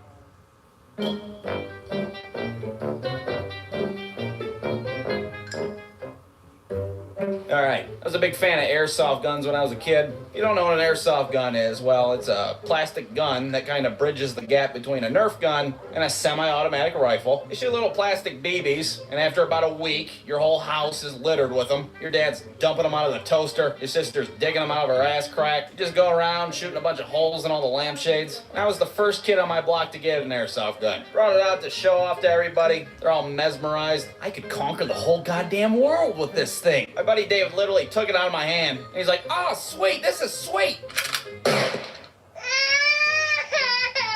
All right, I was a big fan of airsoft guns when I was a kid. If you don't know what an airsoft gun is, well, it's a plastic gun that kind of bridges the gap between a Nerf gun and a semi-automatic rifle. You shoot little plastic BBs, and after about a week, your whole house is littered with them. Your dad's dumping them out of the toaster. Your sister's digging them out of her ass crack. You just go around shooting a bunch of holes in all the lampshades. And I was the first kid on my block to get an airsoft gun. Brought it out to show off to everybody. They're all mesmerized. I could conquer the whole goddamn world with this thing. My buddy Dave literally took it out of my hand, and he's like, oh, sweet, this is sweet.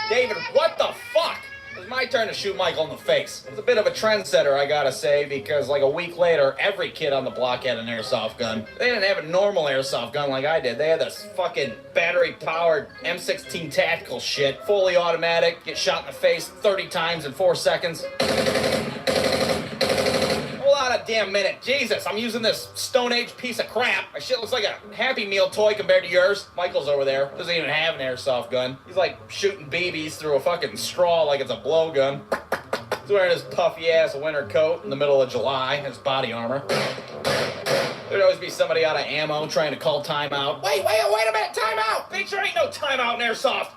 David, what the fuck? It was my turn to shoot Michael in the face. It was a bit of a trendsetter, I gotta say, because like a week later, every kid on the block had an airsoft gun. They didn't have a normal airsoft gun like I did. They had this fucking battery-powered M16 tactical shit, fully automatic, get shot in the face 30 times in 4 seconds. A damn minute. Jesus, I'm using this Stone Age piece of crap. My shit looks like a Happy Meal toy compared to yours. Michael's over there. Doesn't even have an airsoft gun. He's like shooting BBs through a fucking straw like it's a blowgun. He's wearing his puffy ass winter coat in the middle of July, his body armor. There'd always be somebody out of ammo trying to call timeout. Wait a minute, timeout! Make sure ain't no timeout in airsoft.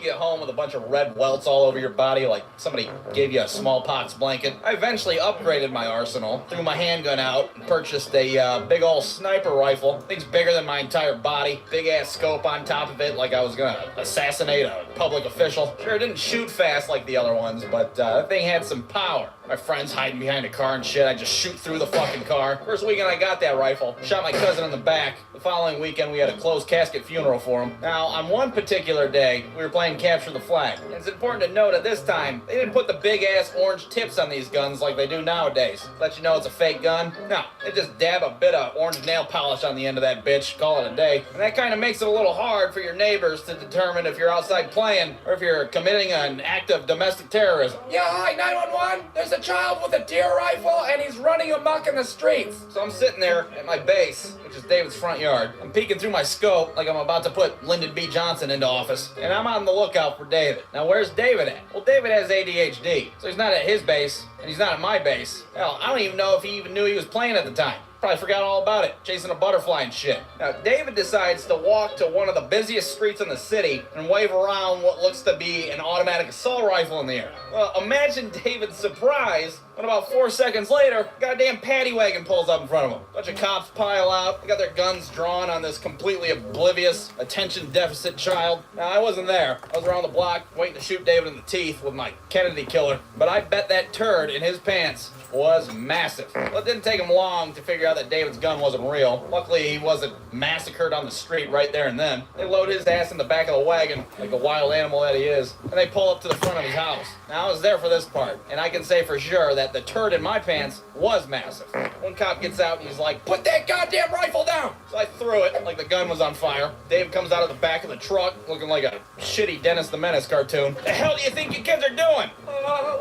get home with a bunch of red welts all over your body like somebody gave you a smallpox blanket. I eventually upgraded my arsenal, threw my handgun out, and purchased a big old sniper rifle. Thing's bigger than my entire body. Big ass scope on top of it like I was gonna assassinate a public official. Sure, it didn't shoot fast like the other ones, but that thing had some power. My friends hiding behind a car and shit. I just shoot through the fucking car. First weekend I got that rifle, shot my cousin in the back. The following weekend we had a closed casket funeral for him. Now, on one particular day, we were playing Capture the Flag. And it's important to note at this time, they didn't put the big ass orange tips on these guns like they do nowadays. Let you know it's a fake gun. No, they just dab a bit of orange nail polish on the end of that bitch, call it a day. And that kind of makes it a little hard for your neighbors to determine if you're outside playing or if you're committing an act of domestic terrorism. Yeah, hi, 911. There's a child with a deer rifle and he's running amok in the streets. So I'm sitting there at my base, which is David's front yard. I'm peeking through my scope like I'm about to put Lyndon B. Johnson into office. And I'm on the lookout for David. Now, where's David at? Well, David has ADHD, so he's not at his base, and he's not at my base. Hell, I don't even know if he even knew he was playing at the time. Probably forgot all about it, chasing a butterfly and shit. Now, David decides to walk to one of the busiest streets in the city and wave around what looks to be an automatic assault rifle in the air. Well, imagine David's surprise when about 4 seconds later, a goddamn paddy wagon pulls up in front of him. A bunch of cops pile out. They got their guns drawn on this completely oblivious, attention deficit child. Now, I wasn't there. I was around the block waiting to shoot David in the teeth with my Kennedy killer. But I bet that turd in his pants was massive. Well, it didn't take him long to figure out that David's gun wasn't real. Luckily, he wasn't massacred on the street right there and then. They load his ass in the back of the wagon, like a wild animal that he is, and they pull up to the front of his house. Now, I was there for this part, and I can say for sure that the turd in my pants was massive. One cop gets out and he's like, "Put that goddamn rifle down!" So I threw it like the gun was on fire. Dave comes out of the back of the truck looking like a shitty Dennis the Menace cartoon. The hell do you think you kids are doing?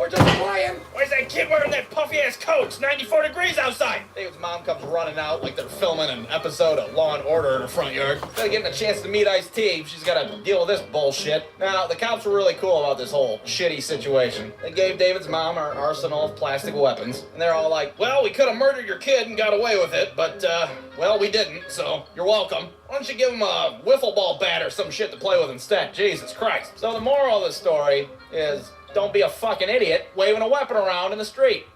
We're just playing. Why's that kid wearing that puffy ass coat? It's 94 degrees outside. David's mom comes running out like they're filming an episode of Law and Order in her front yard. Instead of getting a chance to meet Ice-T, she's got to deal with this bullshit. Now, the cops were really cool about this whole shitty situation. They gave David's mom our arsenal of plastic weapons, and they're all like, "Well, we could have murdered your kid and got away with it, but, well, we didn't, so you're welcome. Why don't you give him a wiffle ball bat or some shit to play with instead? Jesus Christ." So the moral of the story is, don't be a fucking idiot waving a weapon around in the street.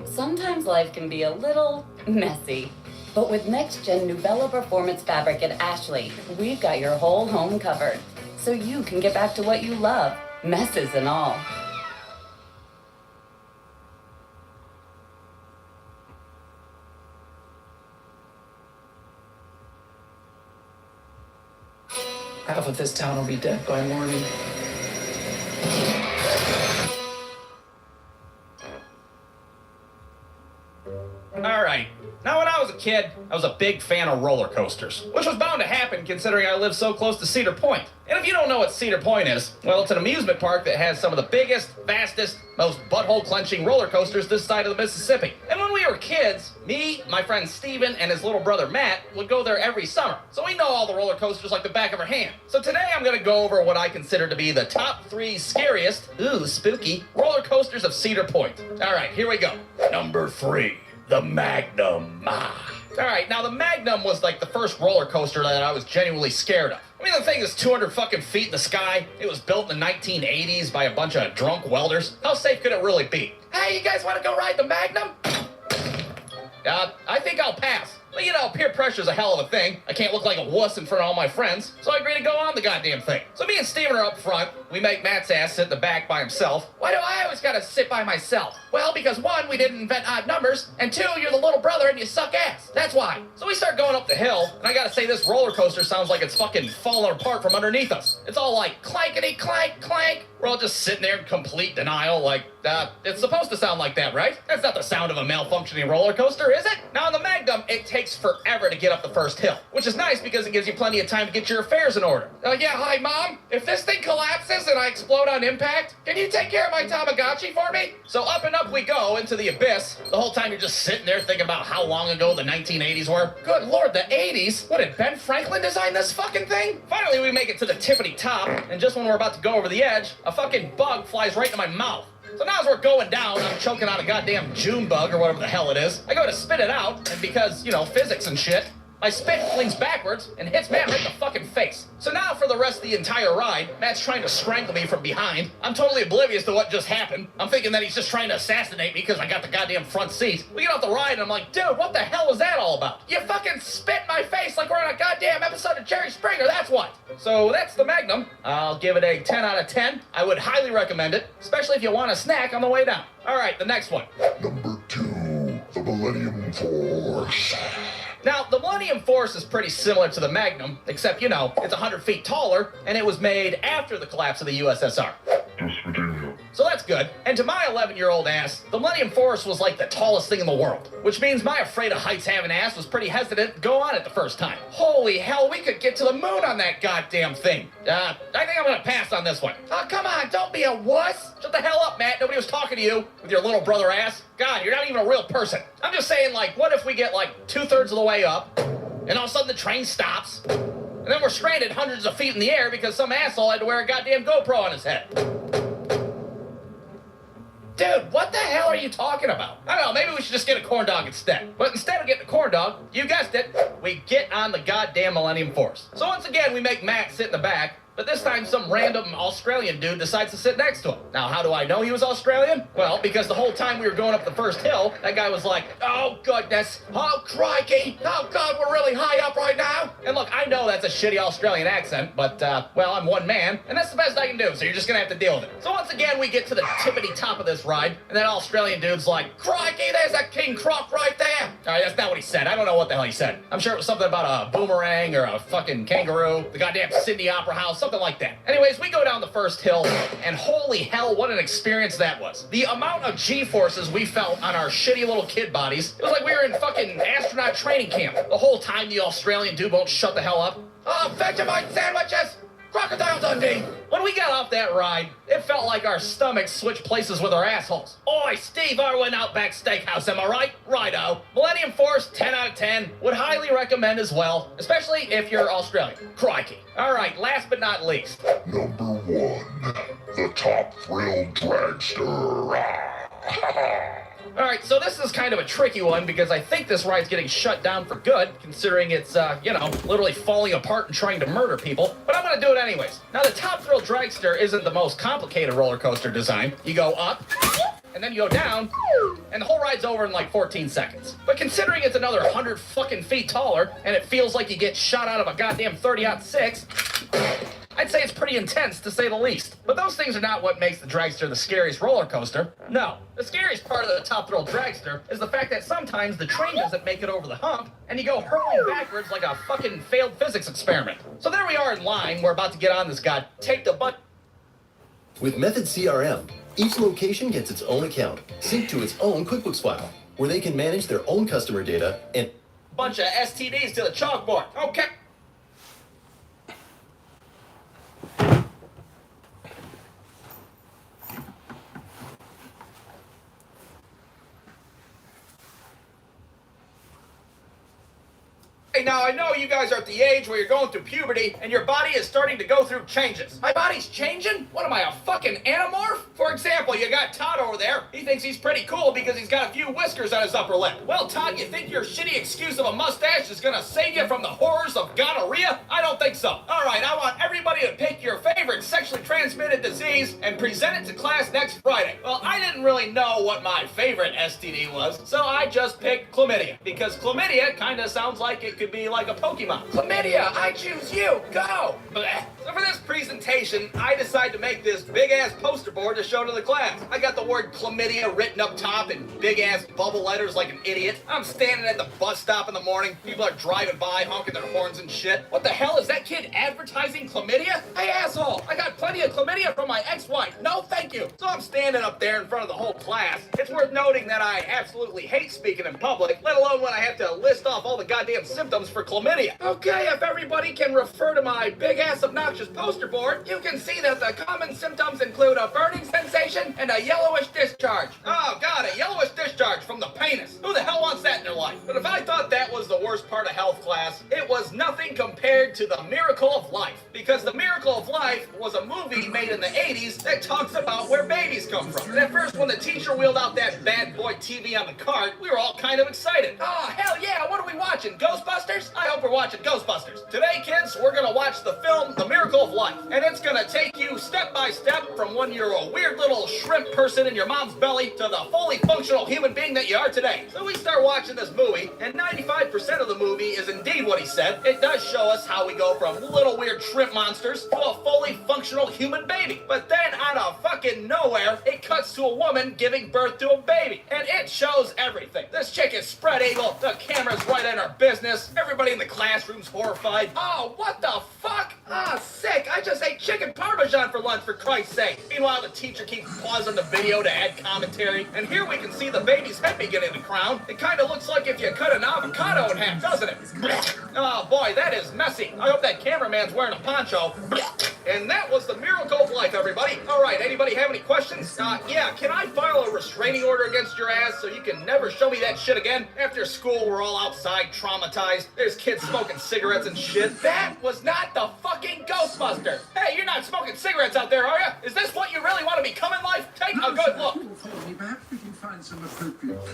Sometimes life can be a little messy. But with next-gen Nubella Performance Fabric at Ashley, we've got your whole home covered. So you can get back to what you love, messes and all. Half of this town will be dead by morning. All right. Now, when I was a kid, I was a big fan of roller coasters, which was bound to happen considering I live so close to Cedar Point. And if you don't know what Cedar Point is, well, it's an amusement park that has some of the biggest, fastest, most butthole-clenching roller coasters this side of the Mississippi. And when we were kids, me, my friend Steven, and his little brother Matt would go there every summer. So we know all the roller coasters like the back of our hand. So today I'm going to go over what I consider to be the top 3 scariest, ooh, spooky, roller coasters of Cedar Point. All right, here we go. Number 3. The Magnum. All right, now the Magnum was like the first roller coaster that I was genuinely scared of. I mean, the thing is 200 fucking feet in the sky. It was built in the 1980s by a bunch of drunk welders. How safe could it really be? Hey, you guys want to go ride the Magnum? I think I'll pass. But you know, peer pressure's a hell of a thing. I can't look like a wuss in front of all my friends, so I agree to go on the goddamn thing. So me and Steven are up front. We make Matt's ass sit in the back by himself. Why do I always gotta sit by myself? Well, because 1, we didn't invent odd numbers, and 2, you're the little brother and you suck ass. That's why. So we start going up the hill, and I gotta say this roller coaster sounds like it's fucking falling apart from underneath us. It's all like clankety clank clank. We're all just sitting there in complete denial, like, it's supposed to sound like that, right? That's not the sound of a malfunctioning roller coaster, is it? Now on the Magnum, it takes forever to get up the first hill, which is nice because it gives you plenty of time to get your affairs in order. Yeah, hi, Mom. If this thing collapses and I explode on impact, can you take care of my Tamagotchi for me? So up and up we go into the abyss. The whole time you're just sitting there thinking about how long ago the 1980s were. Good Lord, the 80s? What, did Ben Franklin design this fucking thing? Finally, we make it to the tippity top, and just when we're about to go over the edge, a fucking bug flies right into my mouth. So now as we're going down, I'm choking on a goddamn June bug or whatever the hell it is. I go to spit it out, and because, you know, physics and shit, My spit flings backwards and hits Matt right in the fucking face. So now for the rest of the entire ride, Matt's trying to strangle me from behind. I'm totally oblivious to what just happened. I'm thinking that he's just trying to assassinate me because I got the goddamn front seat. We get off the ride and I'm like, dude, what the hell was that all about? You fucking spit in my face like we're on a goddamn episode of Jerry Springer, that's what. So that's the Magnum. I'll give it a 10 out of 10. I would highly recommend it, especially if you want a snack on the way down. All right, the next one. Number 2, the Millennium Force. Now, the Millennium Force is pretty similar to the Magnum, except, you know, it's 100 feet taller, and it was made after the collapse of the USSR. So that's good. And to my 11-year-old ass, the Millennium Force was like the tallest thing in the world, which means my afraid of heights having ass was pretty hesitant to go on it the first time. Holy hell, we could get to the moon on that goddamn thing. I think I'm gonna pass on this one. Oh, come on, don't be a wuss. Shut the hell up, Matt. Nobody was talking to you with your little brother ass. God, you're not even a real person. I'm just saying, like, what if we get like 2/3 of the way up, and all of a sudden the train stops, and then we're stranded hundreds of feet in the air because some asshole had to wear a goddamn GoPro on his head. Dude, what the hell are you talking about? I don't know, maybe we should just get a corn dog instead. But instead of getting a corn dog, you guessed it, we get on the goddamn Millennium Force. So once again, we make Matt sit in the back, but this time some random Australian dude decides to sit next to him. Now, how do I know he was Australian? Well, because the whole time we were going up the first hill, that guy was like, oh goodness, oh crikey, oh God, we're really high up right now. And look, I know that's a shitty Australian accent, but, well, I'm one man, and that's the best I can do, so you're just gonna have to deal with it. So once again, we get to the tippity top of this ride, and that Australian dude's like, crikey, there's a king croc right there. All right, that's not what he said. I don't know what the hell he said. I'm sure it was something about a boomerang or a fucking kangaroo, the goddamn Sydney Opera House, something like that. Anyways, we go down the first hill, and holy hell, what an experience that was. The amount of G-forces we felt on our shitty little kid bodies, it was like we were in fucking astronaut training camp. The whole time the Australian dude won't shut the hell up. Oh, Vegemite sandwiches! Crocodile Dundee! When we got off that ride, it felt like our stomachs switched places with our assholes. Oi, Steve Irwin Outback Steakhouse, am I right? Righto. Millennium Force, 10 out of 10. Would highly recommend as well, especially if you're Australian. Crikey. All right, last but not least. Number 1, the Top Thrill Dragster. All right, so this is kind of a tricky one because I think this ride's getting shut down for good, considering it's, you know, literally falling apart and trying to murder people. But I'm gonna do it anyways. Now, the Top Thrill Dragster isn't the most complicated roller coaster design. You go up, and then you go down, and the whole ride's over in like 14 seconds. But considering it's another 100 fucking feet taller, and it feels like you get shot out of a goddamn 30-06, I'd say it's pretty intense, to say the least. But those things are not what makes the Dragster the scariest roller coaster. No. The scariest part of the Top Thrill Dragster is the fact that sometimes the train doesn't make it over the hump, and you go hurling backwards like a fucking failed physics experiment. So there we are in line. We're about to get on this guy. Take the butt. With Method CRM, each location gets its own account, synced to its own QuickBooks file, where they can manage their own customer data and... Bunch of STDs to the chalkboard. Okay. Hey, now I know you guys are at the age where you're going through puberty and your body is starting to go through changes. My body's changing? What am I, a fucking anamorph? For example, you got Todd over there. He thinks he's pretty cool because he's got a few whiskers on his upper lip. Well, Todd, you think your shitty excuse of a mustache is gonna save you from the horrors of gonorrhea? I don't think so. All right, I want everybody to pick your favorite sexually transmitted disease and present it to class next Friday. Well, I didn't really know what my favorite STD was, so I just picked chlamydia, because chlamydia kinda sounds like it could be like a Pokemon. Chlamydia, I choose you, go! Blech. So for this presentation, I decided to make this big-ass poster board to show to the class. I got the word chlamydia written up top in big-ass bubble letters like an idiot. I'm standing at the bus stop in the morning. People are driving by, honking their horns and shit. What the hell, is that kid advertising chlamydia? Hey, asshole, I got plenty of chlamydia from my ex-wife. No, thank you. So I'm standing up there in front of the whole class. It's worth noting that I absolutely hate speaking in public, let alone when I have to list off all the goddamn symptoms for chlamydia. Okay, if everybody can refer to my big-ass obnoxious poster board, you can see that the common symptoms include a burning sensation and a yellowish discharge. Oh, God, a yellowish discharge from the pain penis. Who the hell wants that in their life? But if I thought that was the worst part of health class, it was nothing compared to The Miracle of Life. Because The Miracle of Life was a movie made in the 80s that talks about where babies come from. And at first, when the teacher wheeled out that bad boy TV on the cart, we were all kind of excited. Oh, hell yeah, what are we watching? Ghostbusters? I hope we're watching Ghostbusters. Today, kids, we're gonna watch the film The Miracle of Life. And it's gonna take you step by step from when you're a weird little shrimp person in your mom's belly to the fully functional human being that you are today. So we start watching this movie, and 95% of the movie is indeed what he said. It does show us how we go from little weird shrimp monsters to a fully functional human baby. But then out of fucking nowhere, it cuts to a woman giving birth to a baby. And it shows everything. This chick is spread eagle, the camera's right in her business, everybody in the classroom's horrified. Oh, what the fuck? Ah, sick, I just ate chicken parmesan for lunch, for Christ's sake. Meanwhile, the teacher keeps pausing the video to add commentary, and here we can see the baby's head beginning to crown. It kind of looks like if you cut an avocado in half, doesn't it? Oh boy, that is messy. I hope that cameraman's wearing a poncho. And that was The Miracle of Life, everybody. All right, anybody have any questions? Yeah, can I file a restraining order against your ass so you can never show me that shit again? After school, we're all outside traumatized. There's kids smoking cigarettes and shit. That was not the fucking Ghostbuster. Hey, you're not smoking cigarettes out there, are you? Is this what you really want to become in life? Take a good look.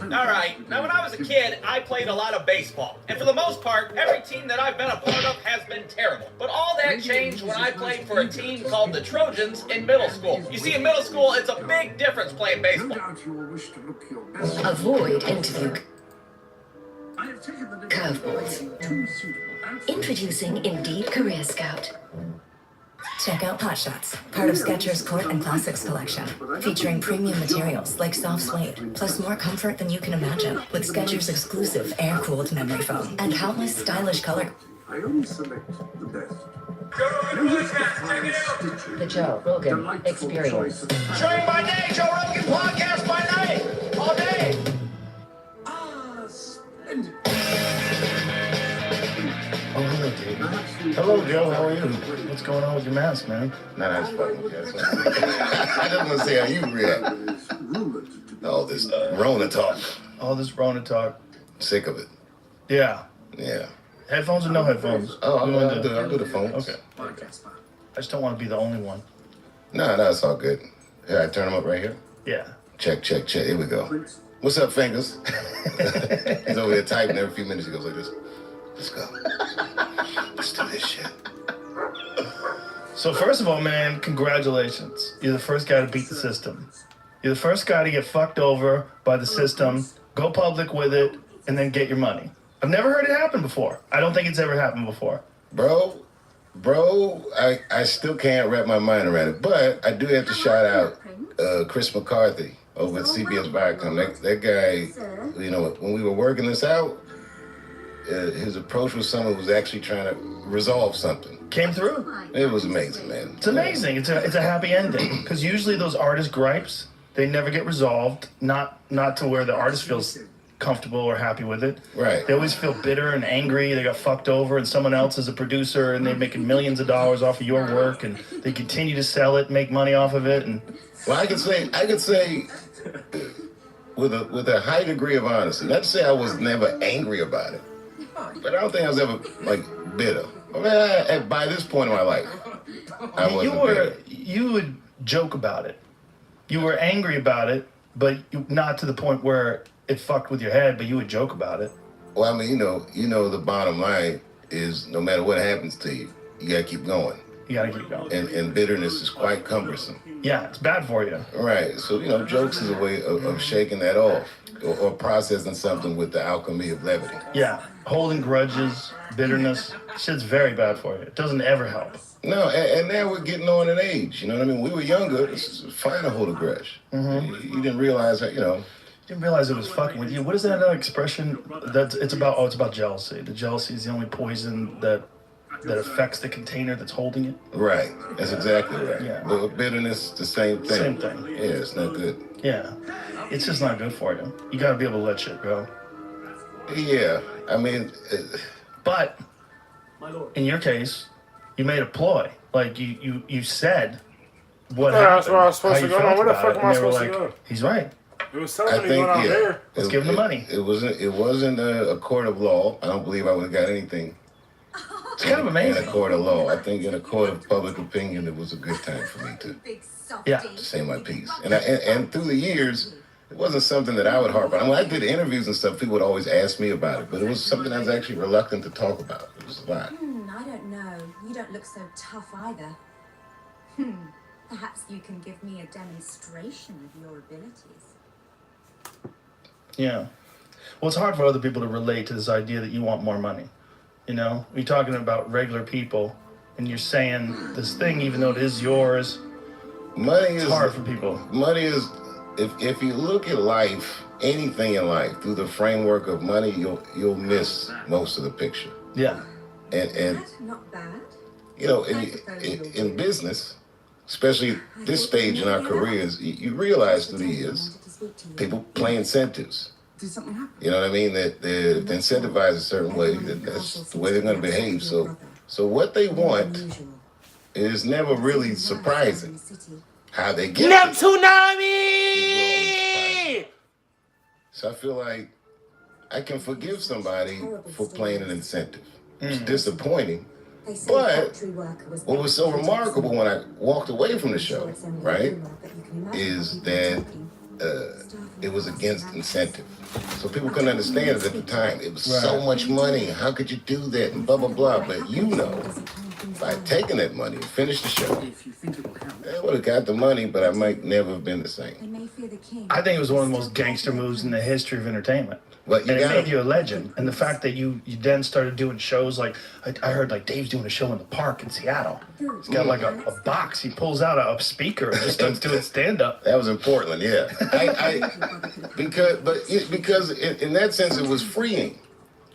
All right, now when I was a kid, I played a lot of baseball. And for the most part, every team that I've been a part of has been terrible. But all that changed when I played for a team called the Trojans in middle school. You see, in middle school, it's a big difference playing baseball. Avoid interview curveballs. Introducing Indeed Career Scout. Check out Hot Shots, part of Skechers Court and Classics collection, featuring premium materials like soft suede, plus more comfort than you can imagine, with Skechers' exclusive air-cooled memory foam and countless stylish color. I only select the best. The Joe Rogan Experience. Showing by day, Joe Rogan podcast by night, all day. Oh, hello, David. Hello, Joe. How are you? What's going on with your mask, man? Nah, that's fucking okay. I just want to see how you react. All this Rona talk. All this Rona talk. Sick of it. Yeah. Yeah. Headphones or no headphones? Oh, I'll do the phones. Okay. I just don't want to be the only one. No, it's all good. Here, I turn them up right here? Yeah. Check. Here we go. What's up, fingers? He's over here typing every few minutes. He goes like this. Let's go. Let's do this shit. So first of all, man, congratulations. You're the first guy to beat the system. You're the first guy to get fucked over by the system, go public with it, and then get your money. I've never heard it happen before. I don't think it's ever happened before. Bro, I still can't wrap my mind around it, but I do have to shout out Chris McCarthy over at CBS Viacom. That guy, you know, when we were working this out, his approach was someone who was actually trying to resolve something. Came through. It was amazing, man. It's amazing. It's a happy ending. Because usually those artist gripes, they never get resolved. Not to where the artist feels comfortable or happy with it. Right. They always feel bitter and angry. They got fucked over, and someone else is a producer, and they're making millions of dollars off of your work, and they continue to sell it, make money off of it. And well, I could say. With a high degree of honesty, not to say I was never angry about it, but I don't think I was ever like bitter. I mean, by this point in my life, I wasn't bitter. You would joke about it. You were angry about it, but not to the point where it fucked with your head. But you would joke about it. Well, I mean, you know, the bottom line is no matter what happens to you, you gotta keep going. You gotta keep going. And bitterness is quite cumbersome. Yeah, it's bad for you. Right. So, you know, jokes is a way of shaking that off or processing something with the alchemy of levity. Yeah. Holding grudges, bitterness, shit's very bad for you. It doesn't ever help. No, and now we're getting on in age. You know what I mean? When we were younger, it's fine to hold a grudge. Mm-hmm. You didn't realize that, you know. Didn't realize it was fucking with you. What is that expression? It's about jealousy. The jealousy is the only poison that affects the container that's holding it. Right. That's exactly right. Yeah. But bitterness, the same thing. Same thing. Yeah, it's not good. Yeah. It's just not good for you. You got to be able to let shit go. Yeah. I mean... But, in your case, you made a ploy. Like, you said what happened. That's where I was supposed to go. Where the fuck am I supposed to go? He's right. There was somebody going on there. Let's give him the money. It wasn't a court of law. I don't believe I would have got anything. It's kind of amazing. In a court of law. I think in a court of public opinion, it was a good time for me to say my piece. And through the years, it wasn't something that I would harp on. When I did interviews and stuff, people would always ask me about it, but it was something I was actually reluctant to talk about. It was a lot. I don't know. You don't look so tough either. Perhaps you can give me a demonstration of your abilities. Yeah. Well, it's hard for other people to relate to this idea that you want more money. You know, you're talking about regular people, and you're saying this thing, even though it is yours. Money is hard for people. Money is, if you look at life, anything in life through the framework of money, you'll miss most of the picture. Yeah. And not bad. You know, in business, especially this stage in our careers, you realize through the years, people play incentives. You know what I mean? That they're incentivized a certain way. That's the way they're going to behave. So what they want is never really surprising. How they get it. Tsunami! So I feel like I can forgive somebody for playing an incentive. It's disappointing. But what was so remarkable when I walked away from the show, right, is that it was against incentive. So people couldn't understand it at the time. It was so much money. How could you do that? And blah, blah, blah. But you know, by taking that money and finish the show, I would have got the money, but I might never have been the same. I think it was one of the most gangster moves in the history of entertainment. But it made you a legend. And the fact that you then started doing shows like, I heard like Dave's doing a show in the park in Seattle. He's got like a box. He pulls out a speaker and just starts doing stand-up. That was in Portland, yeah. Because in that sense, it was freeing.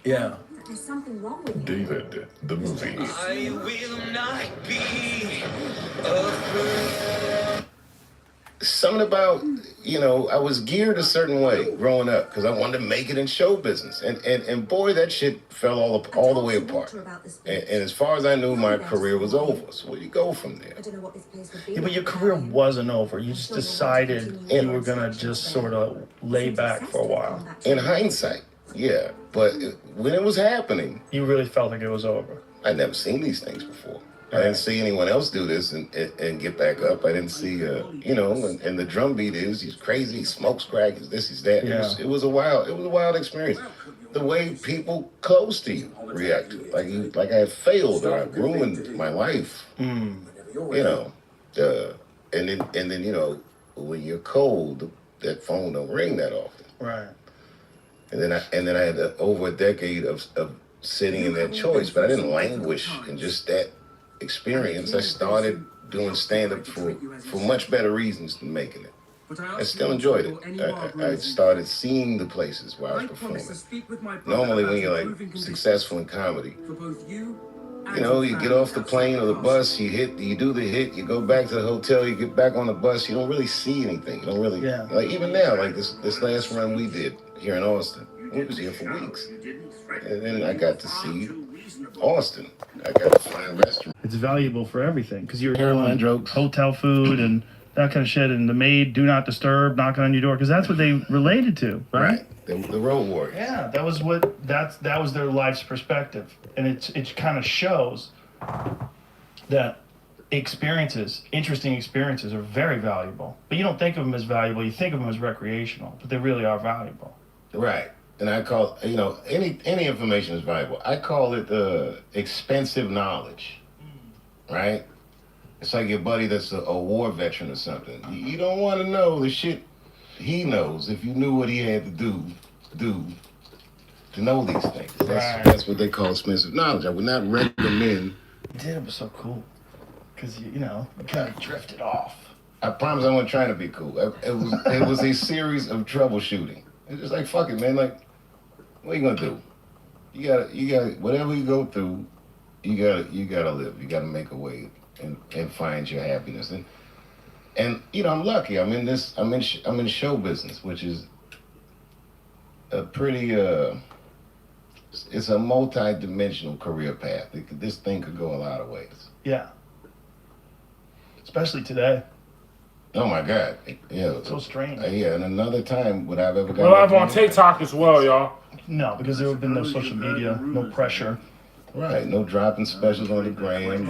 Yeah. There's something wrong with you. David, the movie. I will not be afraid. Something about, you know, I was geared a certain way growing up because I wanted to make it in show business. And boy, that shit fell all the way apart. And as far as I knew, my career was over. So where do you go from there? Yeah, but your career wasn't over. You just decided you were going to just sort of lay back for a while. In hindsight, yeah. But when it was happening, you really felt like it was over. I'd never seen these things before. I didn't see anyone else do this and get back up. I didn't see, you know, and the drum beat is, he's crazy, he smokes crack, he's this, he's that. Yeah. It was a wild experience. The way people close to you react to it, like I had failed or I ruined my life. You know, and then you know, when you're cold, that phone don't ring that often. Right. And then I had over a decade of sitting in that choice, but I didn't languish in just that experience. I started doing stand-up for much better reasons than making it. I still enjoyed it. I started seeing the places where I was performing. Normally when you're like successful in comedy, you know, you get off the plane or the bus, you do the hit, you go back to the hotel, you get back on the bus, you don't really see anything. You don't really, like even now, like this last run we did here in Austin, we was here for weeks. And then I got to see Austin. I got to find restaurants. It's valuable for everything because you're hearing jokes, hotel food, and that kind of shit. And the maid, do not disturb, knocking on your door because that's what they related to, right? The road warriors. Yeah, that was their life's perspective, and it kind of shows that interesting experiences are very valuable. But you don't think of them as valuable. You think of them as recreational, but they really are valuable. Right. And I call, you know, any information is valuable. I call it expensive knowledge, right? It's like your buddy that's a war veteran or something. You don't want to know the shit he knows if you knew what he had to do to know these things. That's what they call expensive knowledge. I would not recommend. You did, it was so cool because you know you kind of drifted off. I promise I wasn't trying to be cool. It was a series of troubleshooting. It's just like fuck it, man. Like, what are you gonna do? You gotta whatever you go through, you gotta live. You gotta make a way and find your happiness. And you know, I'm lucky. I'm in show business, which is a pretty it's a multi-dimensional career path. This thing could go a lot of ways. Yeah. Especially today. Oh my God. Yeah. So strange. Yeah, and another time would I've ever We're live on TikTok as well, y'all. No, because there would have been no social media, no pressure. Right, no dropping specials on the gram,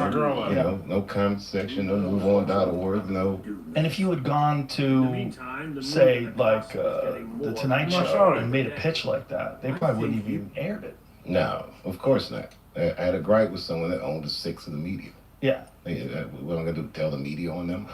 no comment section, no moveon.org, no. And if you had gone to, say, like the Tonight Show and made a pitch like that, they probably wouldn't have even aired it. No, of course not. I had a gripe with someone that owned the six of the media. Yeah. What am I gonna do? Tell the media on them?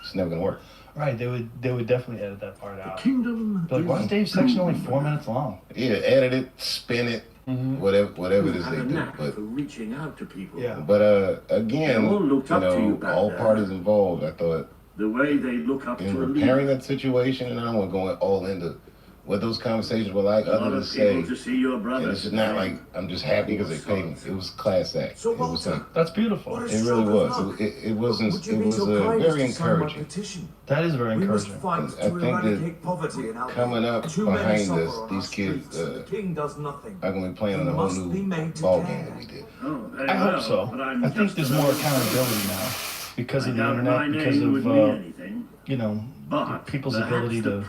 It's never gonna work. Right, they would definitely edit that part out. Kingdom. Like, why is Dave's section only 4 minutes long? Yeah, edit it, spin it, whatever it is they do. But For reaching out to people. Yeah. But again, They all looked up to you back all there. parties involved. I thought The way they look up in to a repairing leader. that situation, and I don't want to go all into what those conversations were like, A other lot than of say, people to see your brother. and it's just not like I'm just happy because they paid me. It was class act. So It was like, That's beautiful. it really was. It wasn't. It was very encouraging. That is very encouraging. I think that coming up behind us, these kids are going to be playing on a whole new ball game that we did. I hope so. I think there's more accountability now because of the internet, because of people's ability to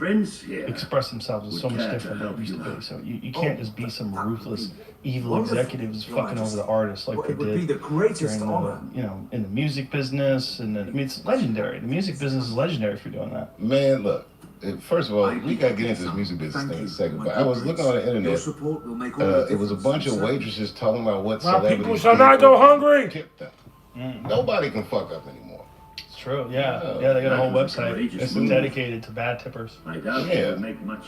express themselves is so much different than it used to be. So you can't just be some ruthless, evil executives fucking over the artists like they did during the, in the music business. And I mean, it's legendary. The music business is legendary for doing that. Man, look. First of all, we got to get into this music business thing in a second. But I was looking on the internet. It was a bunch of waitresses talking about what My celebrities people shall not go hungry. tip them. Nobody can fuck up anymore. It's true. Yeah, they got a whole website that's dedicated to bad tippers. Yeah.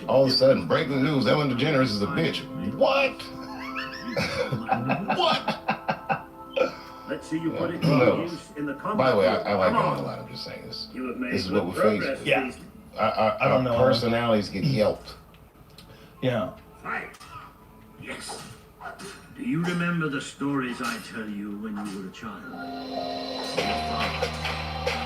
All of a sudden, breaking news: Ellen DeGeneres is a bitch. What? What? Let's see you put it Who knows? in the comments. By the way, I like Ellen a lot. I'm just saying this. This is what we're facing. Yeah. I don't know. Our personalities get yelped. Yeah. Right. Yes. Do you remember the stories I tell you when you were a child? Your father,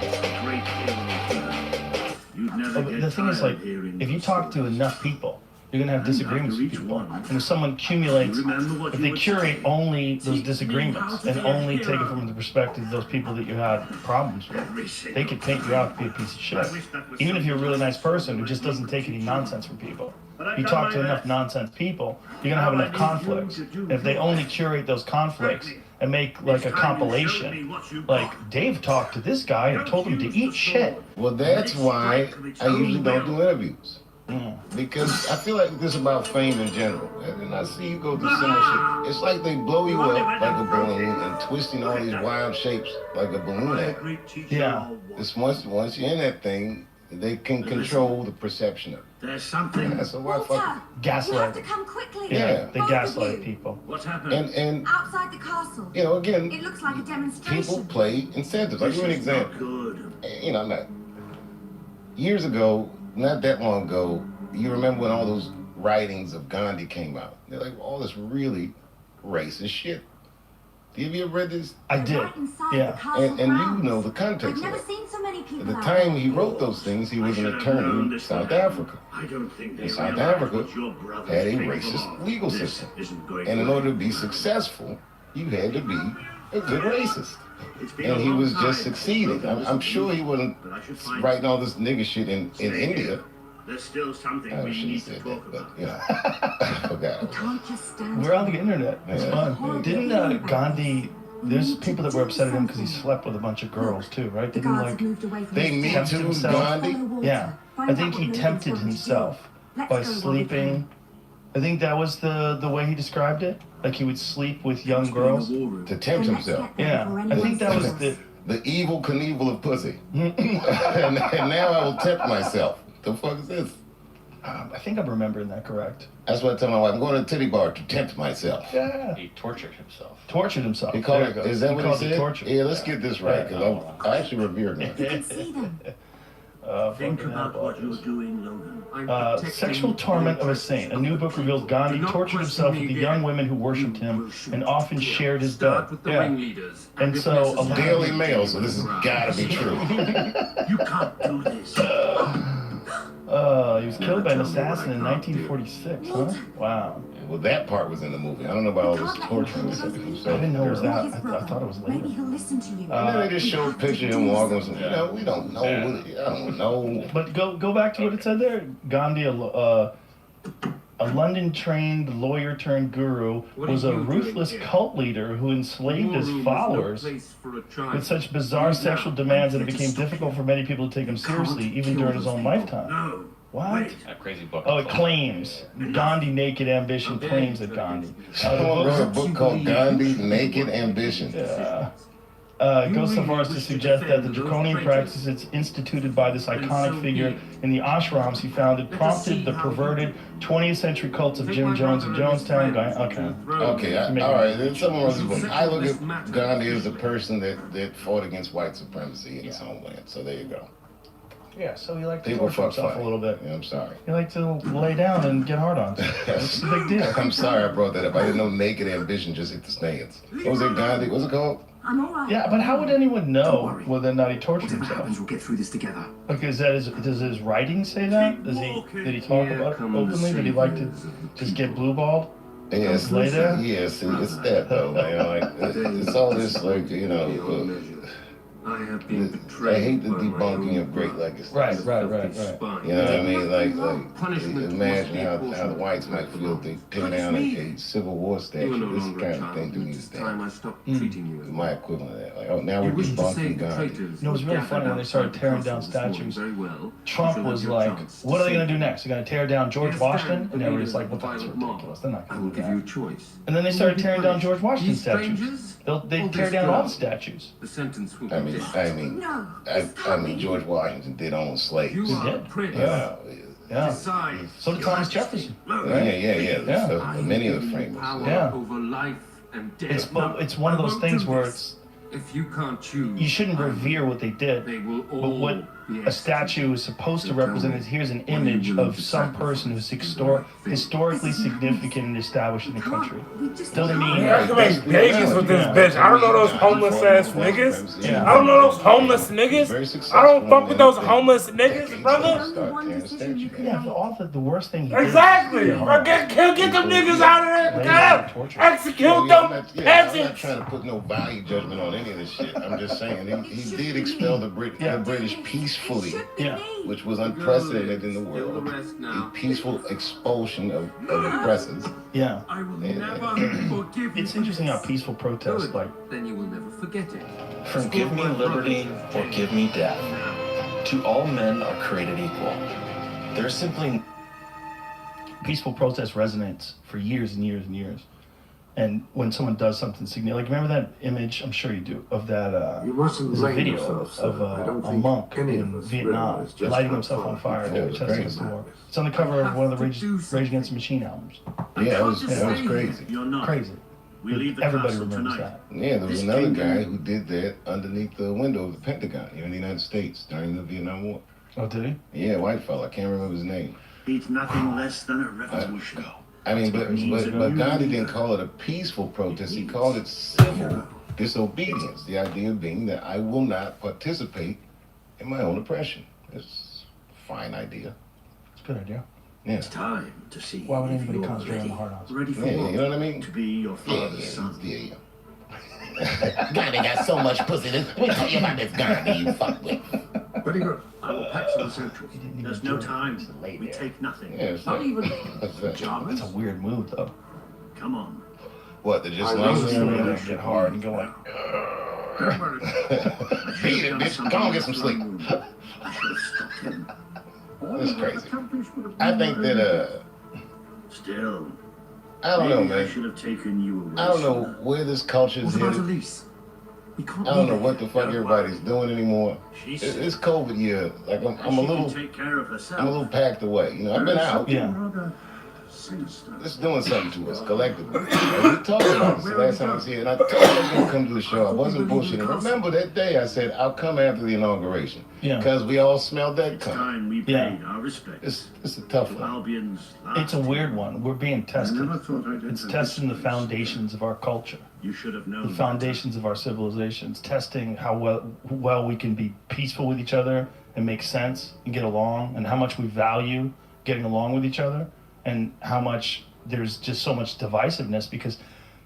a great hero. You'd never But get the thing is, tired like, of hearing if you those talk to stories. enough people, you're gonna have disagreements with people. And if someone accumulates, if they curate only those disagreements and only take it from the perspective of those people that you have problems with, they could paint you out to be a piece of shit. Even if you're a really nice person who just doesn't take any nonsense from people. You talk to enough nonsense people, you're gonna have enough conflicts. And if they only curate those conflicts and make like a compilation, like Dave talked to this guy and told him to eat shit. Well, that's why I usually don't do interviews. Because I feel like this is about fame in general. And I see you go through similar shit. It's like they blow you up like a balloon and twisting all these wild shapes like a balloon act. Yeah. It's once you're in that thing, they can control the perception of it. There's something. Yeah, so why fuck? You have to Gaslighting. come quickly. Yeah, they Both of gaslight you. people. What's happened? And Outside the castle. again, It looks like a demonstration. people play incentives. I'll give you an example. Good. Years ago, not that long ago, you remember when all those writings of Gandhi came out? They're like all this really racist shit. Have you ever read this? I did. Right inside the Yeah. castle And you grounds. know the I've context of never it. seen so many people At the out time there. he wrote those things, he was an attorney in South Africa. I don't think they And South realize Africa what your brother's had a capable racist of. legal This system. isn't going And in well. order to be successful, you had to be a good racist. It's been And a he long was time just succeeding. since I'm sure he wasn't but I should find writing all this nigga shit in India. There's still something I we shouldn't need have to said talk that, about. but I forgot. You can't just stand We're on the internet. It's Yeah. fun. Didn't Gandhi? There's people that were upset at him because he slept with a bunch of girls too, right? The Didn't he guards like have moved away from They the Me tempt Too himself? Gandhi? Yeah, I think he tempted himself by sleeping. I think that was the way he described it. Like he would sleep with young girls. To tempt himself. Yeah, I think that was The evil Knievel of pussy. and now I will tempt myself. The fuck is this? I think I'm remembering that correct. That's what I tell my wife. I'm going to a titty bar to tempt myself. Yeah. He tortured himself. Tortured himself. He called There it, it goes. is that what he called it said? torture. Yeah, let's get this right, because I actually revere him. You can see them. Think fucking about what apples. you're doing, Logan. Sexual Torment of a Saint. A new book reveals Gandhi tortured himself with the young women who worshipped him and often shared his bed. Yeah. And so a Daily Mail, so this has got to be true. You can't do this. he was was killed by an assassin in 1946, huh? Wow. Well, that part was in the movie. I don't know about all this torturing and stuff. I didn't know it was that. I thought it was later. Maybe he'll listen to you. And then they just showed a picture of him walking with some, you know, we don't know. I don't know. But go back to what it said there. Gandhi, a London-trained lawyer-turned-guru, was a ruthless cult leader who enslaved his followers with such bizarre sexual demands that it became difficult for many people to take him seriously, even during his own lifetime. What? That crazy book. Oh, it claims. Gandhi Naked Ambition claims that Gandhi. Someone wrote a book called Gandhi Naked Ambition. Yeah. It goes so far as to suggest that the draconian practices instituted by this iconic figure in the ashrams he founded prompted the perverted 20th century cults of Jim Jones and Jonestown. Okay, all right. Then someone wrote this book. I look at Gandhi as a person that fought against white supremacy in his homeland. So there you go. Yeah, so he liked to People torture himself a little bit. Yeah, I'm sorry. He liked to lay down and get hard-ons. It's a big deal. I'm sorry I brought that up. I didn't know Naked Ambition just hit the stands. What was it, Gandhi? What's it called? I'm all right. Yeah, but how would anyone know whether or not he tortured himself? We'll get through this together. Like, does his writing say that? Did he talk about it openly? Did he like to just get blue-balled? Yes, lay there? Yes, it's that though, man. Like it's all this, like, you know. I have been betrayed. I hate the debunking of great legacies. Right. You know what I mean? Like imagine how the whites might feel if they tear down a Civil War statue. This kind of thing to me is my equivalent of that. Like, oh, now we're debunking Gandhi. You know, it was really funny when they started tearing down statues. Trump was like, what are they going to do next? They're going to tear down George Washington? And everybody's like, well, that's ridiculous. They're not going to do that. And then they started tearing down George Washington statues. They tear down all the statues. The sentence will I mean, George Washington did own slaves. He did. Yeah. So did Thomas Jefferson. Yeah. So many of the framers. Yeah. Over life and death. It's one of those things where it's. If you can't choose, you shouldn't revere what they did, but what a statue is supposed to represent is here's an image of some person who's historically significant and established in the country. Doesn't mean I can make babies with this bitch. I don't know those homeless ass niggas. I don't know those homeless niggas. I don't fuck with those homeless niggas, brother. Yeah, but the worst thing. Exactly. Get them niggas out of there. Execute them peasants. I'm not trying to put no value judgment on any of this shit. I'm just saying he did expel the British peacefully, which was unprecedented in the world. A peaceful expulsion of oppressors. Yeah. I will never forgive you. It's interesting how peaceful protests like. Then you will never forget it. Forgive me liberty or give me death. To all men are created equal. There's simply peaceful protest resonates for years and years and years. And when someone does something significant, like remember that image, I'm sure you do, of that, there's a video of a monk in Vietnam lighting himself on fire to protest against the war. It's on the cover of one of the Rage Against the Machine albums. Yeah, it was crazy. Crazy. Everybody remembers that. Yeah, there was another guy who did that underneath the window of the Pentagon here in the United States during the Vietnam War. Oh, did he? Yeah, white fella. I can't remember his name. It's nothing less than a revolution. I mean, but Gandhi didn't call it a peaceful protest. He called it civil disobedience. The idea being that I will not participate in my own oppression. It's a fine idea. It's a good idea. Yeah. It's time to see. Why would anybody concentrate on the hard-ons? Ready for you know what I mean? To be your father's son. Yeah. Gandhi got so much pussy. Let me tell you about this Gandhi you fuck with. Very good. I will pack some central. There's no time. We take nothing. Yeah, Not even It's a weird move, though. Come on. What? They're just like get hard and go like. Beat it, bitch. Go on, get some sleep. That's crazy. I think that Still. I don't know, man. I should have taken you away. I don't know where this culture is headed. I don't know what the fuck everybody's doing anymore. It's COVID year. Like I'm a little packed away. You know, I've been out. Yeah. It's doing something to us collectively. We talked about this the last time I was here, and I told you I was going to come to the show. I wasn't bullshitting. Remember that day I said I'll come after the inauguration. Yeah. Because we all smelled that coming. Yeah. It's a tough one. It's a weird one. We're being tested. It's testing the foundations of our culture. You should have known. The foundations of our civilizations. Testing how well we can be peaceful with each other and make sense and get along, and how much we value getting along with each other, and how much there's just so much divisiveness because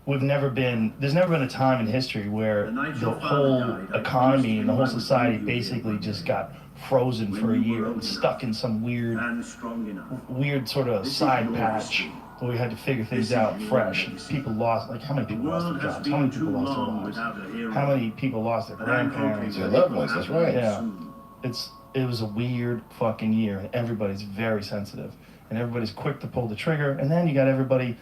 there's never been a time in history where the whole economy and the whole society basically just got frozen for a year and stuck in some weird sort of side patch where we had to figure things out fresh. People lost, like, how many people lost their jobs? How many people lost their lives? How many people lost their grandparents? Their loved ones, that's right. Yeah. It was a weird fucking year, and everybody's very sensitive, and everybody's quick to pull the trigger, and then you got everybody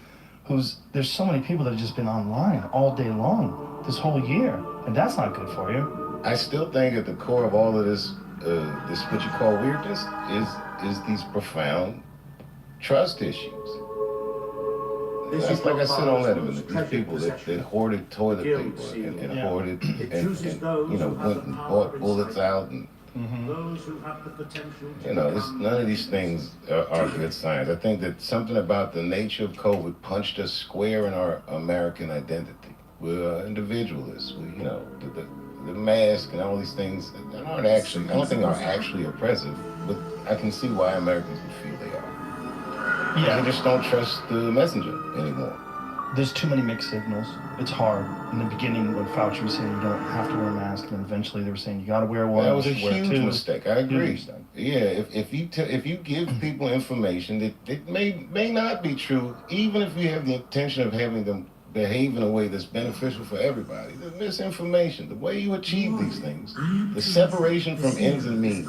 there's so many people that have just been online all day long this whole year, and that's not good for you. I still think at the core of all of this, this what you call weirdness, is these profound trust issues. That's like I said on Letterman, these people that hoarded toilet paper and hoarded and you know, went and bought bullets out and you know, none of these things are good signs. I think that something about the nature of COVID punched us square in our American identity. We're individualists. You know, the mask and all these things that aren't actually, I don't think are actually oppressive, but I can see why Americans would feel they are. Yeah. They just don't trust the messenger anymore. There's too many mixed signals. It's hard. In the beginning, when Fauci was saying you don't have to wear a mask, and then eventually they were saying you got to wear one. That was a huge mistake. I agree. Yeah, if you give people information that may not be true, even if you have the intention of having them behave in a way that's beneficial for everybody, the misinformation, the way you achieve these things, the separation from ends and means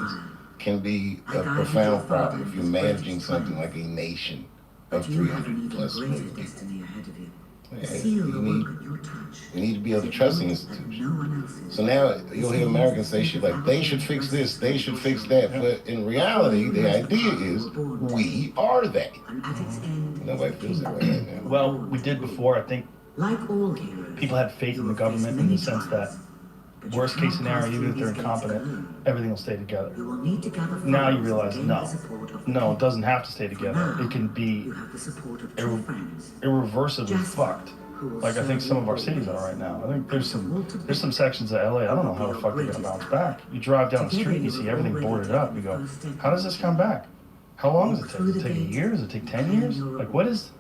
can be a profound problem if you're managing something like a nation of 300 plus million people. You need to be able to trust the institution. So now you'll hear Americans say shit like, they should fix this, they should fix that. But in reality, the idea is we are that. Nobody feels that way right now. Well, we did before. I think people had faith in the government in the sense that worst case scenario, even if they're incompetent, everything will stay together. Now you realize, no, it doesn't have to stay together. It can be irreversibly fucked. Like I think some of our cities are right now. I think there's some sections of LA, I don't know how the fuck they're gonna bounce back. You drive down the street and you see everything boarded up. You go, how does this come back? How long does it take? Does it take a year? Does it take 10 years? Like what is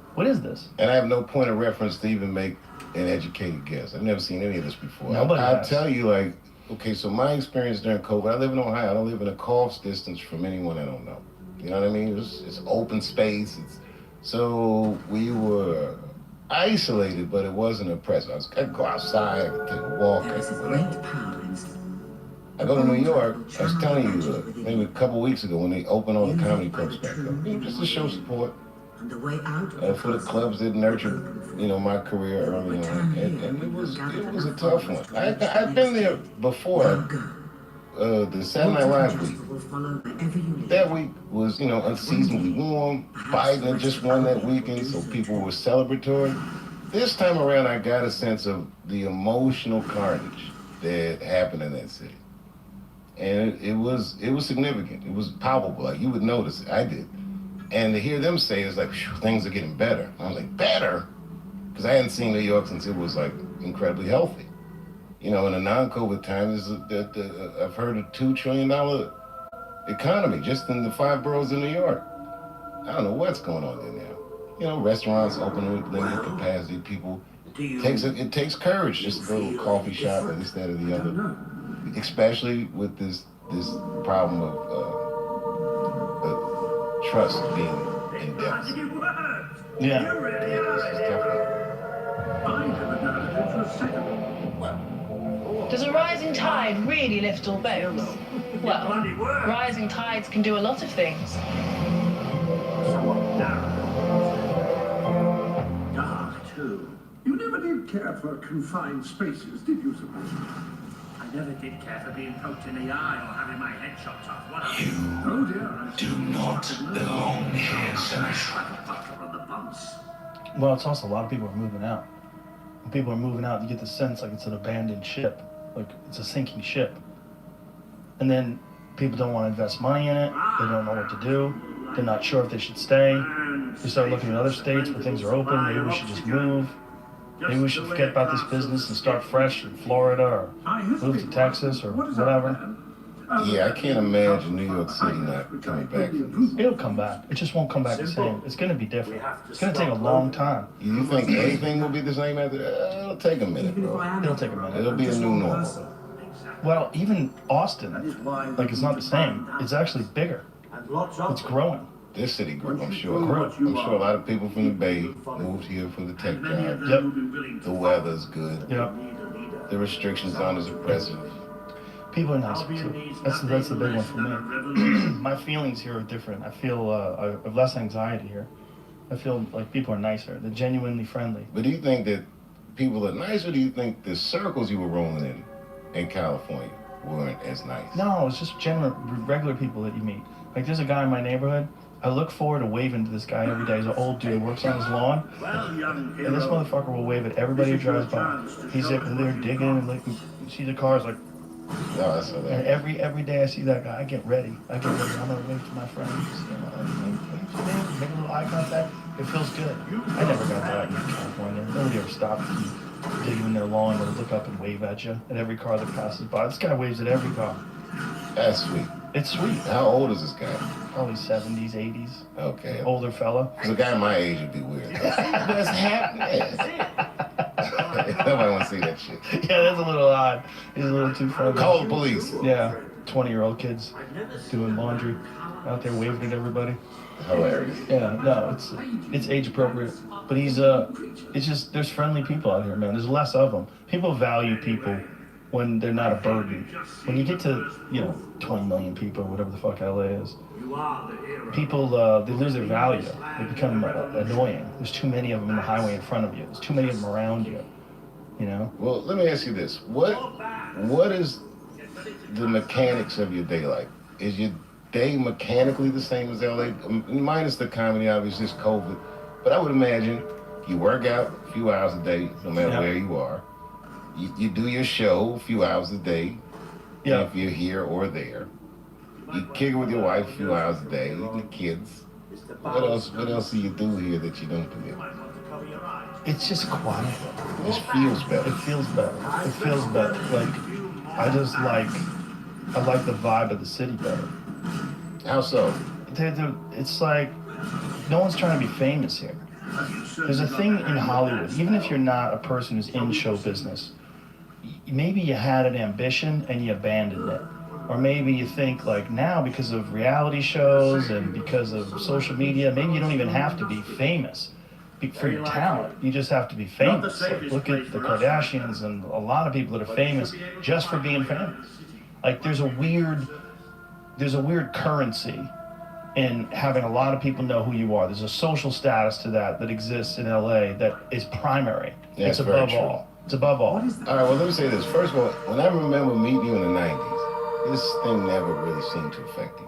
this? And I have no point of reference to even make an educated guess. I've never seen any of this before. Nobody I'll has. tell you, like, okay, so my experience during COVID, I live in Ohio. I don't live in a cought's distance from anyone I don't know. You know what I mean? It's open space. So we were isolated, but it wasn't oppressive. I'd go outside, I could take a walk. I go to New York, I was telling you, maybe a couple weeks ago when they opened all the comedy clubs back up, just to show support. For the clubs that nurtured, you know, my career early on, and it was a tough one. I've been there before. The Saturday Night Live week. That week was, you know, unseasonably warm. Biden had just won that weekend, so people were celebratory. This time around, I got a sense of the emotional carnage that happened in that city, and it was significant. It was palpable. Like you would notice it. I did. And to hear them say it's like, things are getting better. I was like, better? Because I hadn't seen New York since it was like incredibly healthy. You know, in a non-COVID time, I've heard a $2 trillion economy just in the 5 boroughs in New York. I don't know what's going on there now. You know, restaurants open with limited capacity. People, it takes courage just to go to a coffee shop or this, that, or the other. Especially with this problem of trust being in depth. Yeah. Does a rising tide really lift all boats? Well, rising tides can do a lot of things. Dark, too. You never did care for confined spaces, did you, Sir? I never did care for being poked in the eye or having my head chopped off. What You oh dear, do not belong here, sir. Well, it's also a lot of people are moving out. When people are moving out, you get the sense like it's an abandoned ship, like it's a sinking ship. And then people don't want to invest money in it. They don't know what to do. They're not sure if they should stay. They start looking at other states where things are open. Maybe we should just move. Maybe we should forget about this business and start fresh in Florida or move to Texas or whatever. Yeah, I can't imagine New York City not coming back from this. It'll come back. It just won't come back the same. It's going to be different. It's going to take a long time. You think anything will be the same after that? It'll take a minute, bro. It'll take a minute. It'll be a new normal. Well, even Austin, like, it's not the same. It's actually bigger. It's growing. This city grew, I'm sure. I'm sure a lot of people from the Bay moved here for the tech jobs. Yep. The weather's good. Yep. The restrictions aren't as oppressive. People are nicer too. That's the big one for me. My feelings here are different. I feel I have less anxiety here. I feel like people are nicer. They're genuinely friendly. But do you think that people are nice, or do you think the circles you were rolling in California weren't as nice? No, it's just regular people that you meet. Like, there's a guy in my neighborhood. I look forward to waving to this guy every day. He's an old dude, works on his lawn. And this motherfucker will wave at everybody who drives by. He's there digging and like, you see the cars like. No, that's so and every day I see that guy, I get ready. I'm gonna wave to my friends. Make a little eye contact. It feels good. I never got that in California. Nobody ever stopped digging in their lawn and look up and wave at you at every car that passes by. This guy waves at every car. That's sweet. It's sweet. How old is this guy? Probably 70s, 80s. Okay. Older fella. Because a guy my age would be weird. What's happening? Nobody wants to see that shit. Yeah, that's a little odd. He's a little too friendly. Call the police. Yeah, 20-year-old kids doing laundry out there waving at everybody. Hilarious. Yeah, no, it's age appropriate. But he's it's just there's friendly people out here, man. There's less of them. People value people when they're not a burden. When you get to 20 million people or whatever the fuck LA is, people they lose their value. They become annoying. There's too many of them in the highway in front of you. There's too many of them around you. Well, let me ask you this: what is the mechanics of your day like? Is your day mechanically the same as LA? Minus the comedy, obviously, it's COVID. But I would imagine you work out a few hours a day, no matter where you are. You do your show a few hours a day, if you're here or there. You kick it with your wife a few hours a day, and the kids. What else do you do here that you don't do here? It's just quiet. It feels better. It feels better. It feels better. Like, I like the vibe of the city better. How so? It's like, no one's trying to be famous here. There's a thing in Hollywood, even if you're not a person who's in show business, maybe you had an ambition and you abandoned it. Or maybe you think, like, now because of reality shows and because of social media, maybe you don't even have to be famous for your talent. You just have to be famous. Like, look at the Kardashians and a lot of people that are famous just for being famous. Like, there's a weird currency in having a lot of people know who you are. There's a social status to that exists in LA that is primary. Yeah, it's above all. It's above all. All right, well, let me say this. First of all, when I remember meeting you in the 90s, this thing never really seemed to affect you.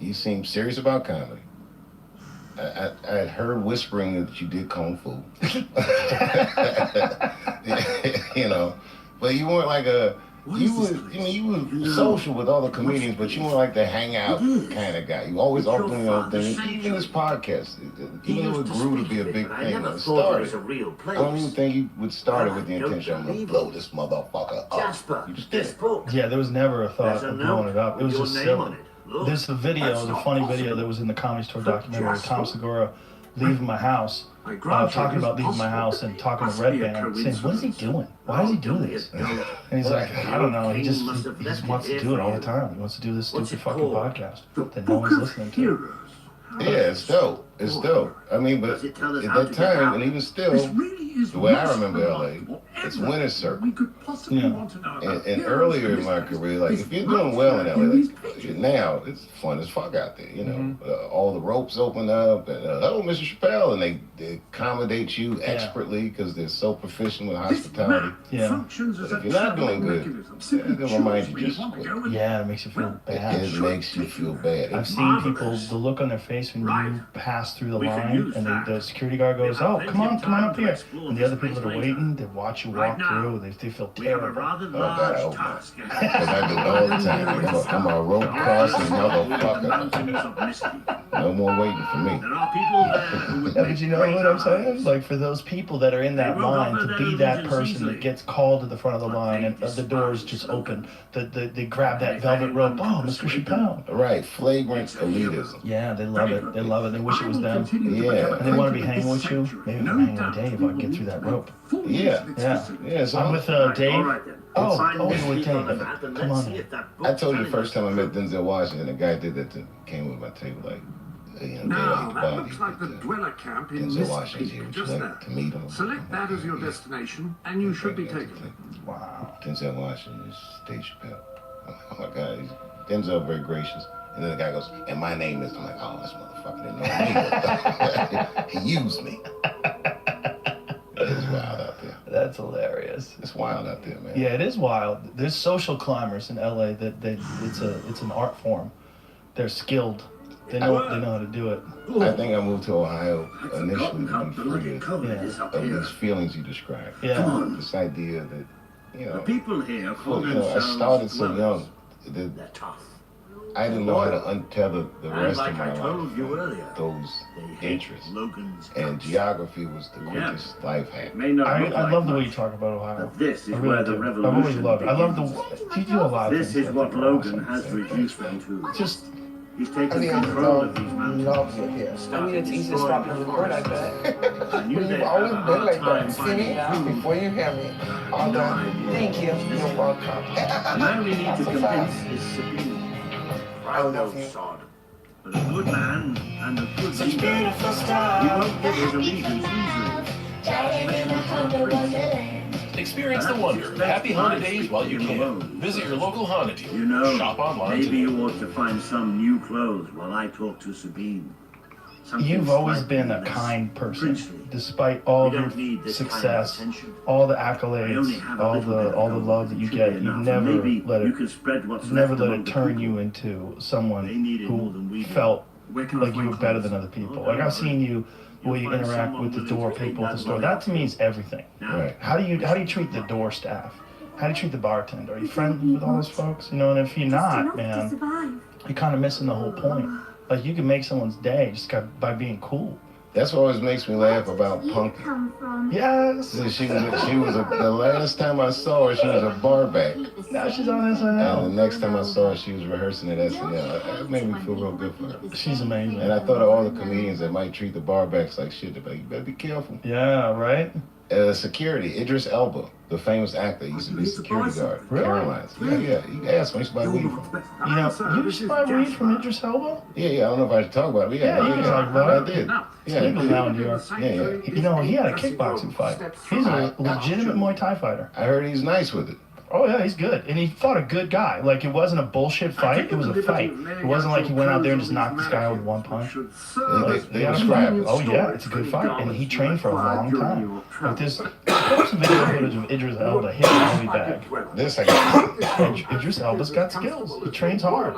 You seemed serious about comedy. I had heard whispering that you did kung fu. But you weren't like you were social with all the comedians, but you weren't like the hangout kind of guy. You always off doing your own thing. Even this podcast, even though it grew to be a big thing when it started, I don't even think you would start it with the intention of to blow this motherfucker up. You just did it. Yeah, there was never a thought of blowing it up. It was just silly. There's a video, the funny video that was in the Comedy Store documentary, Tom Segura leaving my house, talking about leaving my house and talking to Red Band, saying, what is he doing? Why does he do this? And he's like, I don't know, he just wants to do it all the time. He wants to do this stupid fucking podcast that no one's listening to. Yeah, it's dope. It's dope. I mean, but at that time, and even still, the way I remember LA, it's winter circle. And earlier in my career, like, if you're doing well in LA, like, now it's fun as fuck out there, all the ropes open up, and hello, Mr. Chappelle, and they accommodate you expertly because they're so proficient with hospitality. Yeah. But if you're not doing good, they'll remind you just quick. Yeah, it makes you feel bad. It makes you feel bad. I've seen people, the look on their face when you pass through the line and the security guard goes, oh, come on up here. And the other people that are waiting, they watch you walk through, they feel terrible. Oh, God, I hope not. Because I do it all the time. I'm a rope crossing motherfucker. No more waiting for me. There are people there who would Yeah, make but you know great what I'm allies. saying? Like, for those people that are in that They wrote line, over to their be that allegiance person easily. that gets called to the front of the line and the doors just open, they grab that velvet rope. Oh, Mr. Chappelle. Right, flagrant elitism. Yeah, they love it. They love it. They wish it was them. Yeah. And they want to be hanging with you. Maybe I'm hanging with Dave. I can get through that rope. Yeah. Yeah. Yeah, so I'm with Dave. All right, then. Oh, Find you're this with week on Dave. the map and Come let's on. see if that book I told you the telling first us time I met Denzel Washington, the guy did that to came with my table like, Now, that body. looks like the dweller camp in Denzel Mist Washington, Peak, would you just like to there. meet him? Select that as your destination, and you should be taken. Wow. Denzel Washington is Dave Chappelle. I'm like, oh my God, Denzel very gracious. And then the guy goes, and my name is, I'm like, oh, this motherfucker didn't know me. He used me. It's wild out there. That's hilarious. It's wild out there, man. Yeah, it is wild. There's social climbers in LA that it's an art form. They're skilled. They know how to do it. I think I moved to Ohio initially to be free of these feelings you described. Yeah. This idea that, you know, The people here call I themselves started so dwellers. young. They're tough. I didn't know how to untether the And rest like of my I told life you from earlier, those they hate interests. Logan's And guts. geography was the quickest life hack. May not look I like love the way you much, talk about Ohio. but this is I where really the do. I've revolution always loved it. I love you do a lot of This things is that what are Logan awesome. has reduced them to. Just He's taken control of these mountains. I mean, it's easy to swap you on the court, I bet. I knew You've they'd have always a been hard like time that. See finding me? food. Before you hear me. All done. Thank you. You're welcome. The man we need to So convince fast. is Sabine. Proud old sod. But a good man and a good Such leader. beautiful stars. He won't give his allegiance easily. Experience the wonder of happy Honda days while you can. Visit your local Honda dealer. You know, Shop online maybe today. you ought to find some new clothes while I talk to Sabine. Something You've always slightly been a less kind person, princely. despite all We of don't need your this kind of success, attention. all the I only accolades, have a all little bit the of all the gold. love that you Should get. be You've enough. never Maybe let you it. can spread what's You've never left let among it the turn people. you into someone They need it more than we who do. felt Where can I like you find were better clothes? than other people. Oh, Like don't I've seen you, the way you find interact someone with the willing door to take people at the that store. money That off to me is everything. Right. How do you treat the door staff? How do you treat the bartender? Are you friendly with all those folks? You know, and if you're not, man, you're kind of missing the whole point. Like you can make someone's day just by being cool. That's what always makes me laugh about Punky. Yes. She was the last time I saw her, she was a bar back. Now she's on And SNL. the next time I saw her, she was rehearsing at SNL. It made me feel real good for her. She's amazing. And I thought of all the comedians that might treat the bar backs like shit. They're like, you better be careful. Yeah, right? Security, Idris Elba, the famous actor, used to be security guard. Really? Caroline's. Yeah. You can ask me, I used to buy weed from him. You know, you used to buy weed from Idris Elba? Yeah, I don't know if I should talk about it. Yeah, you can talk about it. I did. It's legal now in New York. Yeah. You know, he had a kickboxing fight. He's a legitimate Muay Thai fighter. I heard he's nice with it. Oh yeah, he's good, and he fought a good guy. Like it wasn't a bullshit fight; it was a fight. It wasn't like he went out there and just knocked this guy out with one punch. They Yeah, were scrapping. oh yeah, it's a good fight, and he trained for a long time. Like this, there's some video footage of Idris Elba hitting Movie Bag. This I got. Idris Elba's got skills. He trains hard,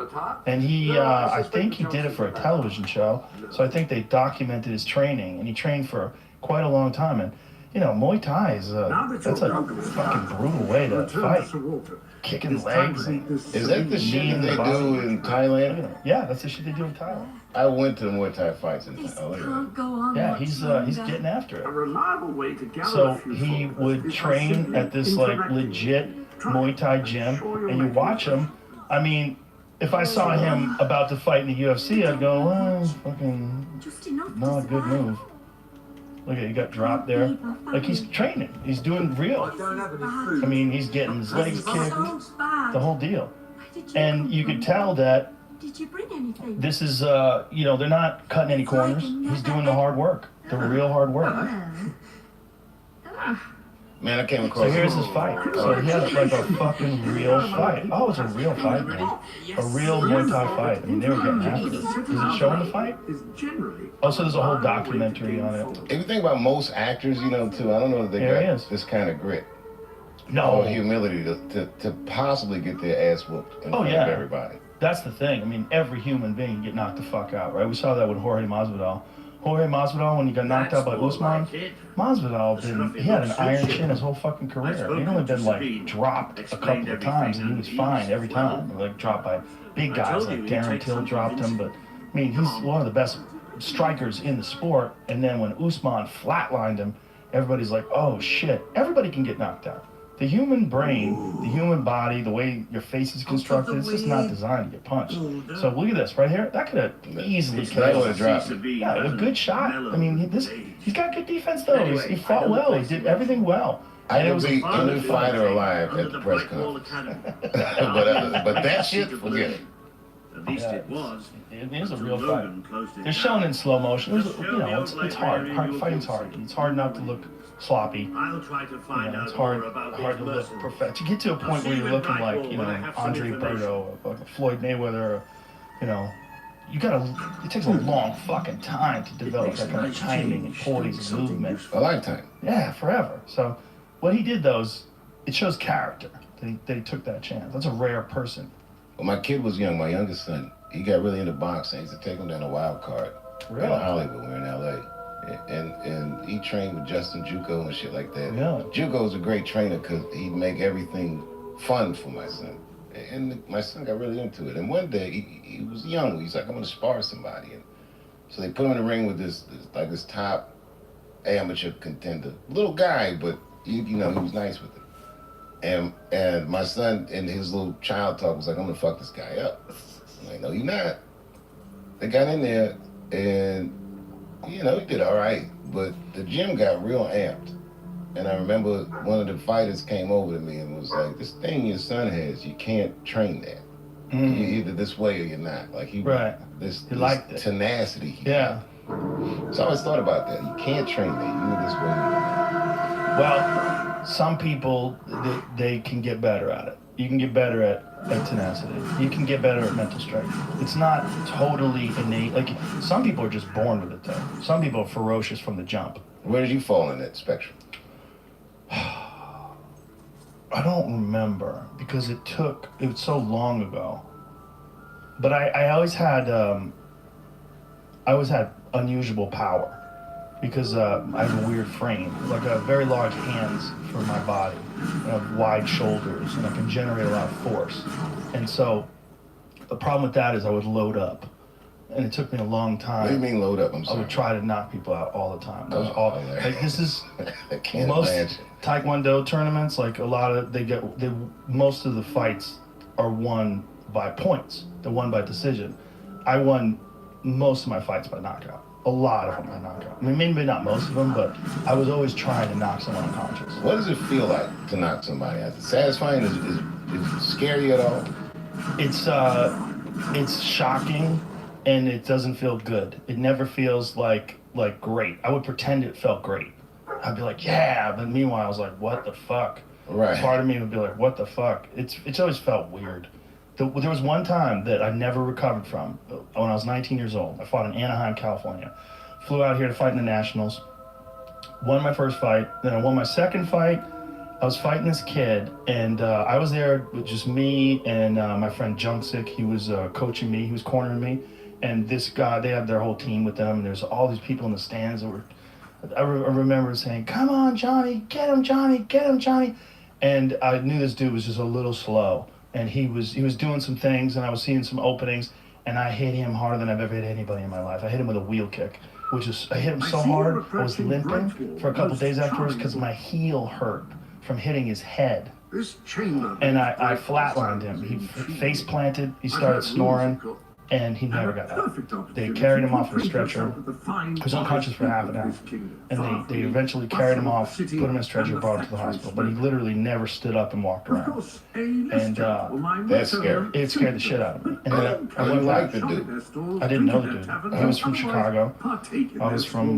and he, I think he did it for a television show. So I think they documented his training, and he trained for quite a long time. And you know, Muay Thai is that's a fucking brutal way to fight. Kicking legs. Is that the shit that they do in Thailand? Yeah, that's the shit they do in Thailand. I went to Muay Thai fights in Thailand. Yeah, he's getting after it. A reliable way to gather So a few he followers would is train simply at this like interacting. legit Muay Thai gym, and you watch him. I mean, if I saw him about to fight in the UFC, I'd go, well, fucking not a good move. Look at, he got dropped there. Like he's training. He's doing real. I mean, he's getting his legs kicked, the whole deal. And you could tell that Did you bring anything? this is, you know, they're not cutting any corners. He's doing the hard work, the real hard work. Man, I came across. So here's his fight. So he had like a fucking real fight. Oh, it's a real fight, man. A real Muay Thai fight. I mean, they were getting after it. Is it showing the fight? Oh, so there's a whole documentary on it. If you think about most actors, you know, too, I don't know if they There he got is. this kind of grit. No. Or humility to possibly get their ass whooped in Oh, front yeah. of everybody. That's the thing. I mean, every human being get knocked the fuck out, right? We saw that with Jorge Masvidal. Jorge Masvidal, when he got knocked out by Usman, Masvidal, he had an iron chin his whole fucking career. He'd only been like dropped a couple of times, and he was fine every time. Like dropped by big guys, like Darren Till dropped him, but I mean, he's one of the best strikers in the sport. And then when Usman flatlined him, everybody's like, oh shit, everybody can get knocked out. The human brain, the human body, the way your face is constructed, it's just not designed to get punched. So look at this right here. That could have easily killed him. Yeah, a good shot. I mean, he's got good defense though. He fought well. He did everything well. I would be any fighter alive at the press conference. but that shit, forget it. At least it was. It is a real fight. They're shown in slow motion. It's hard. Fighting's hard. It's hard not to look sloppy. I'll try to find It's hard to look perfect. To get to a point where you're looking like, Andre Berto, like Floyd Mayweather, it takes a long fucking time to develop that kind of timing and poise and movement. A lifetime. Yeah, forever. So what he did though is, it shows character that he took that chance. That's a rare person. When my kid was young, my youngest son, he got really into boxing. I used to take him down to Wild Card. Really? In Hollywood, we were in LA. And he trained with Justin Juco and shit like that. Yeah. Juco's a great trainer because he'd make everything fun for my son. And my son got really into it. And one day, he was young. He's like, I'm going to spar somebody. And so they put him in the ring with this top amateur contender. Little guy, but, he was nice with it. And my son, in his little child talk, was like, I'm going to fuck this guy up. I'm like, no, you're not. They got in there, and he did all right, but the gym got real amped. And I remember one of the fighters came over to me and was like, this thing your son has, you can't train that. You're either this way or you're not. Like, this tenacity. Yeah. So I always thought about that. You can't train that. You're this way or you're not. Well, some people, they can get better at it. You can get better at tenacity. You can get better at mental strength. It's not totally innate. Like, some people are just born with it, though. Some people are ferocious from the jump. Where did you fall in that spectrum? I don't remember, because it was so long ago. But I always had unusual power, because I have a weird frame. Like, I have very large hands for my body. I have wide shoulders, and I can generate a lot of force. And so the problem with that is I would load up. And it took me a long time. What do you mean load up? I'm sorry. I would try to knock people out all the time. This is most Taekwondo tournaments. Like, most of the fights are won by points. They're won by decision. I won most of my fights by knockout. A lot of them by knockout. I mean, maybe not most of them, but I was always trying to knock someone unconscious. What does it feel like to knock somebody out? Is it satisfying? Is it scary at all? It's shocking. And it doesn't feel good. It never feels like great. I would pretend it felt great. I'd be like, yeah, but meanwhile I was like, what the fuck? Right. Part of me would be like, what the fuck? It's always felt weird. There was one time that I never recovered from. When I was 19 years old, I fought in Anaheim, California. Flew out here to fight in the Nationals. Won my first fight. Then I won my second fight. I was fighting this kid, and I was there with just me and my friend Junksick. He was coaching me. He was cornering me. And this guy, they had their whole team with them. And there's all these people in the stands that were, I remember saying, come on, Johnny, get him, Johnny, get him, Johnny. And I knew this dude was just a little slow. And he was doing some things, and I was seeing some openings, and I hit him harder than I've ever hit anybody in my life. I hit him with a wheel kick, I hit him so hard, I was limping for a couple days afterwards because my heel hurt from hitting his head. And I flatlined him. He face planted, he started snoring. And he never got up. They carried him off on a stretcher. He was unconscious for half an hour. And they eventually carried him off, put him in a stretcher, brought him to the hospital. But he literally never stood up and walked around. And that's scary. It scared the shit out of me. And then I went like the dude. I didn't know the dude. He was from Chicago. I was from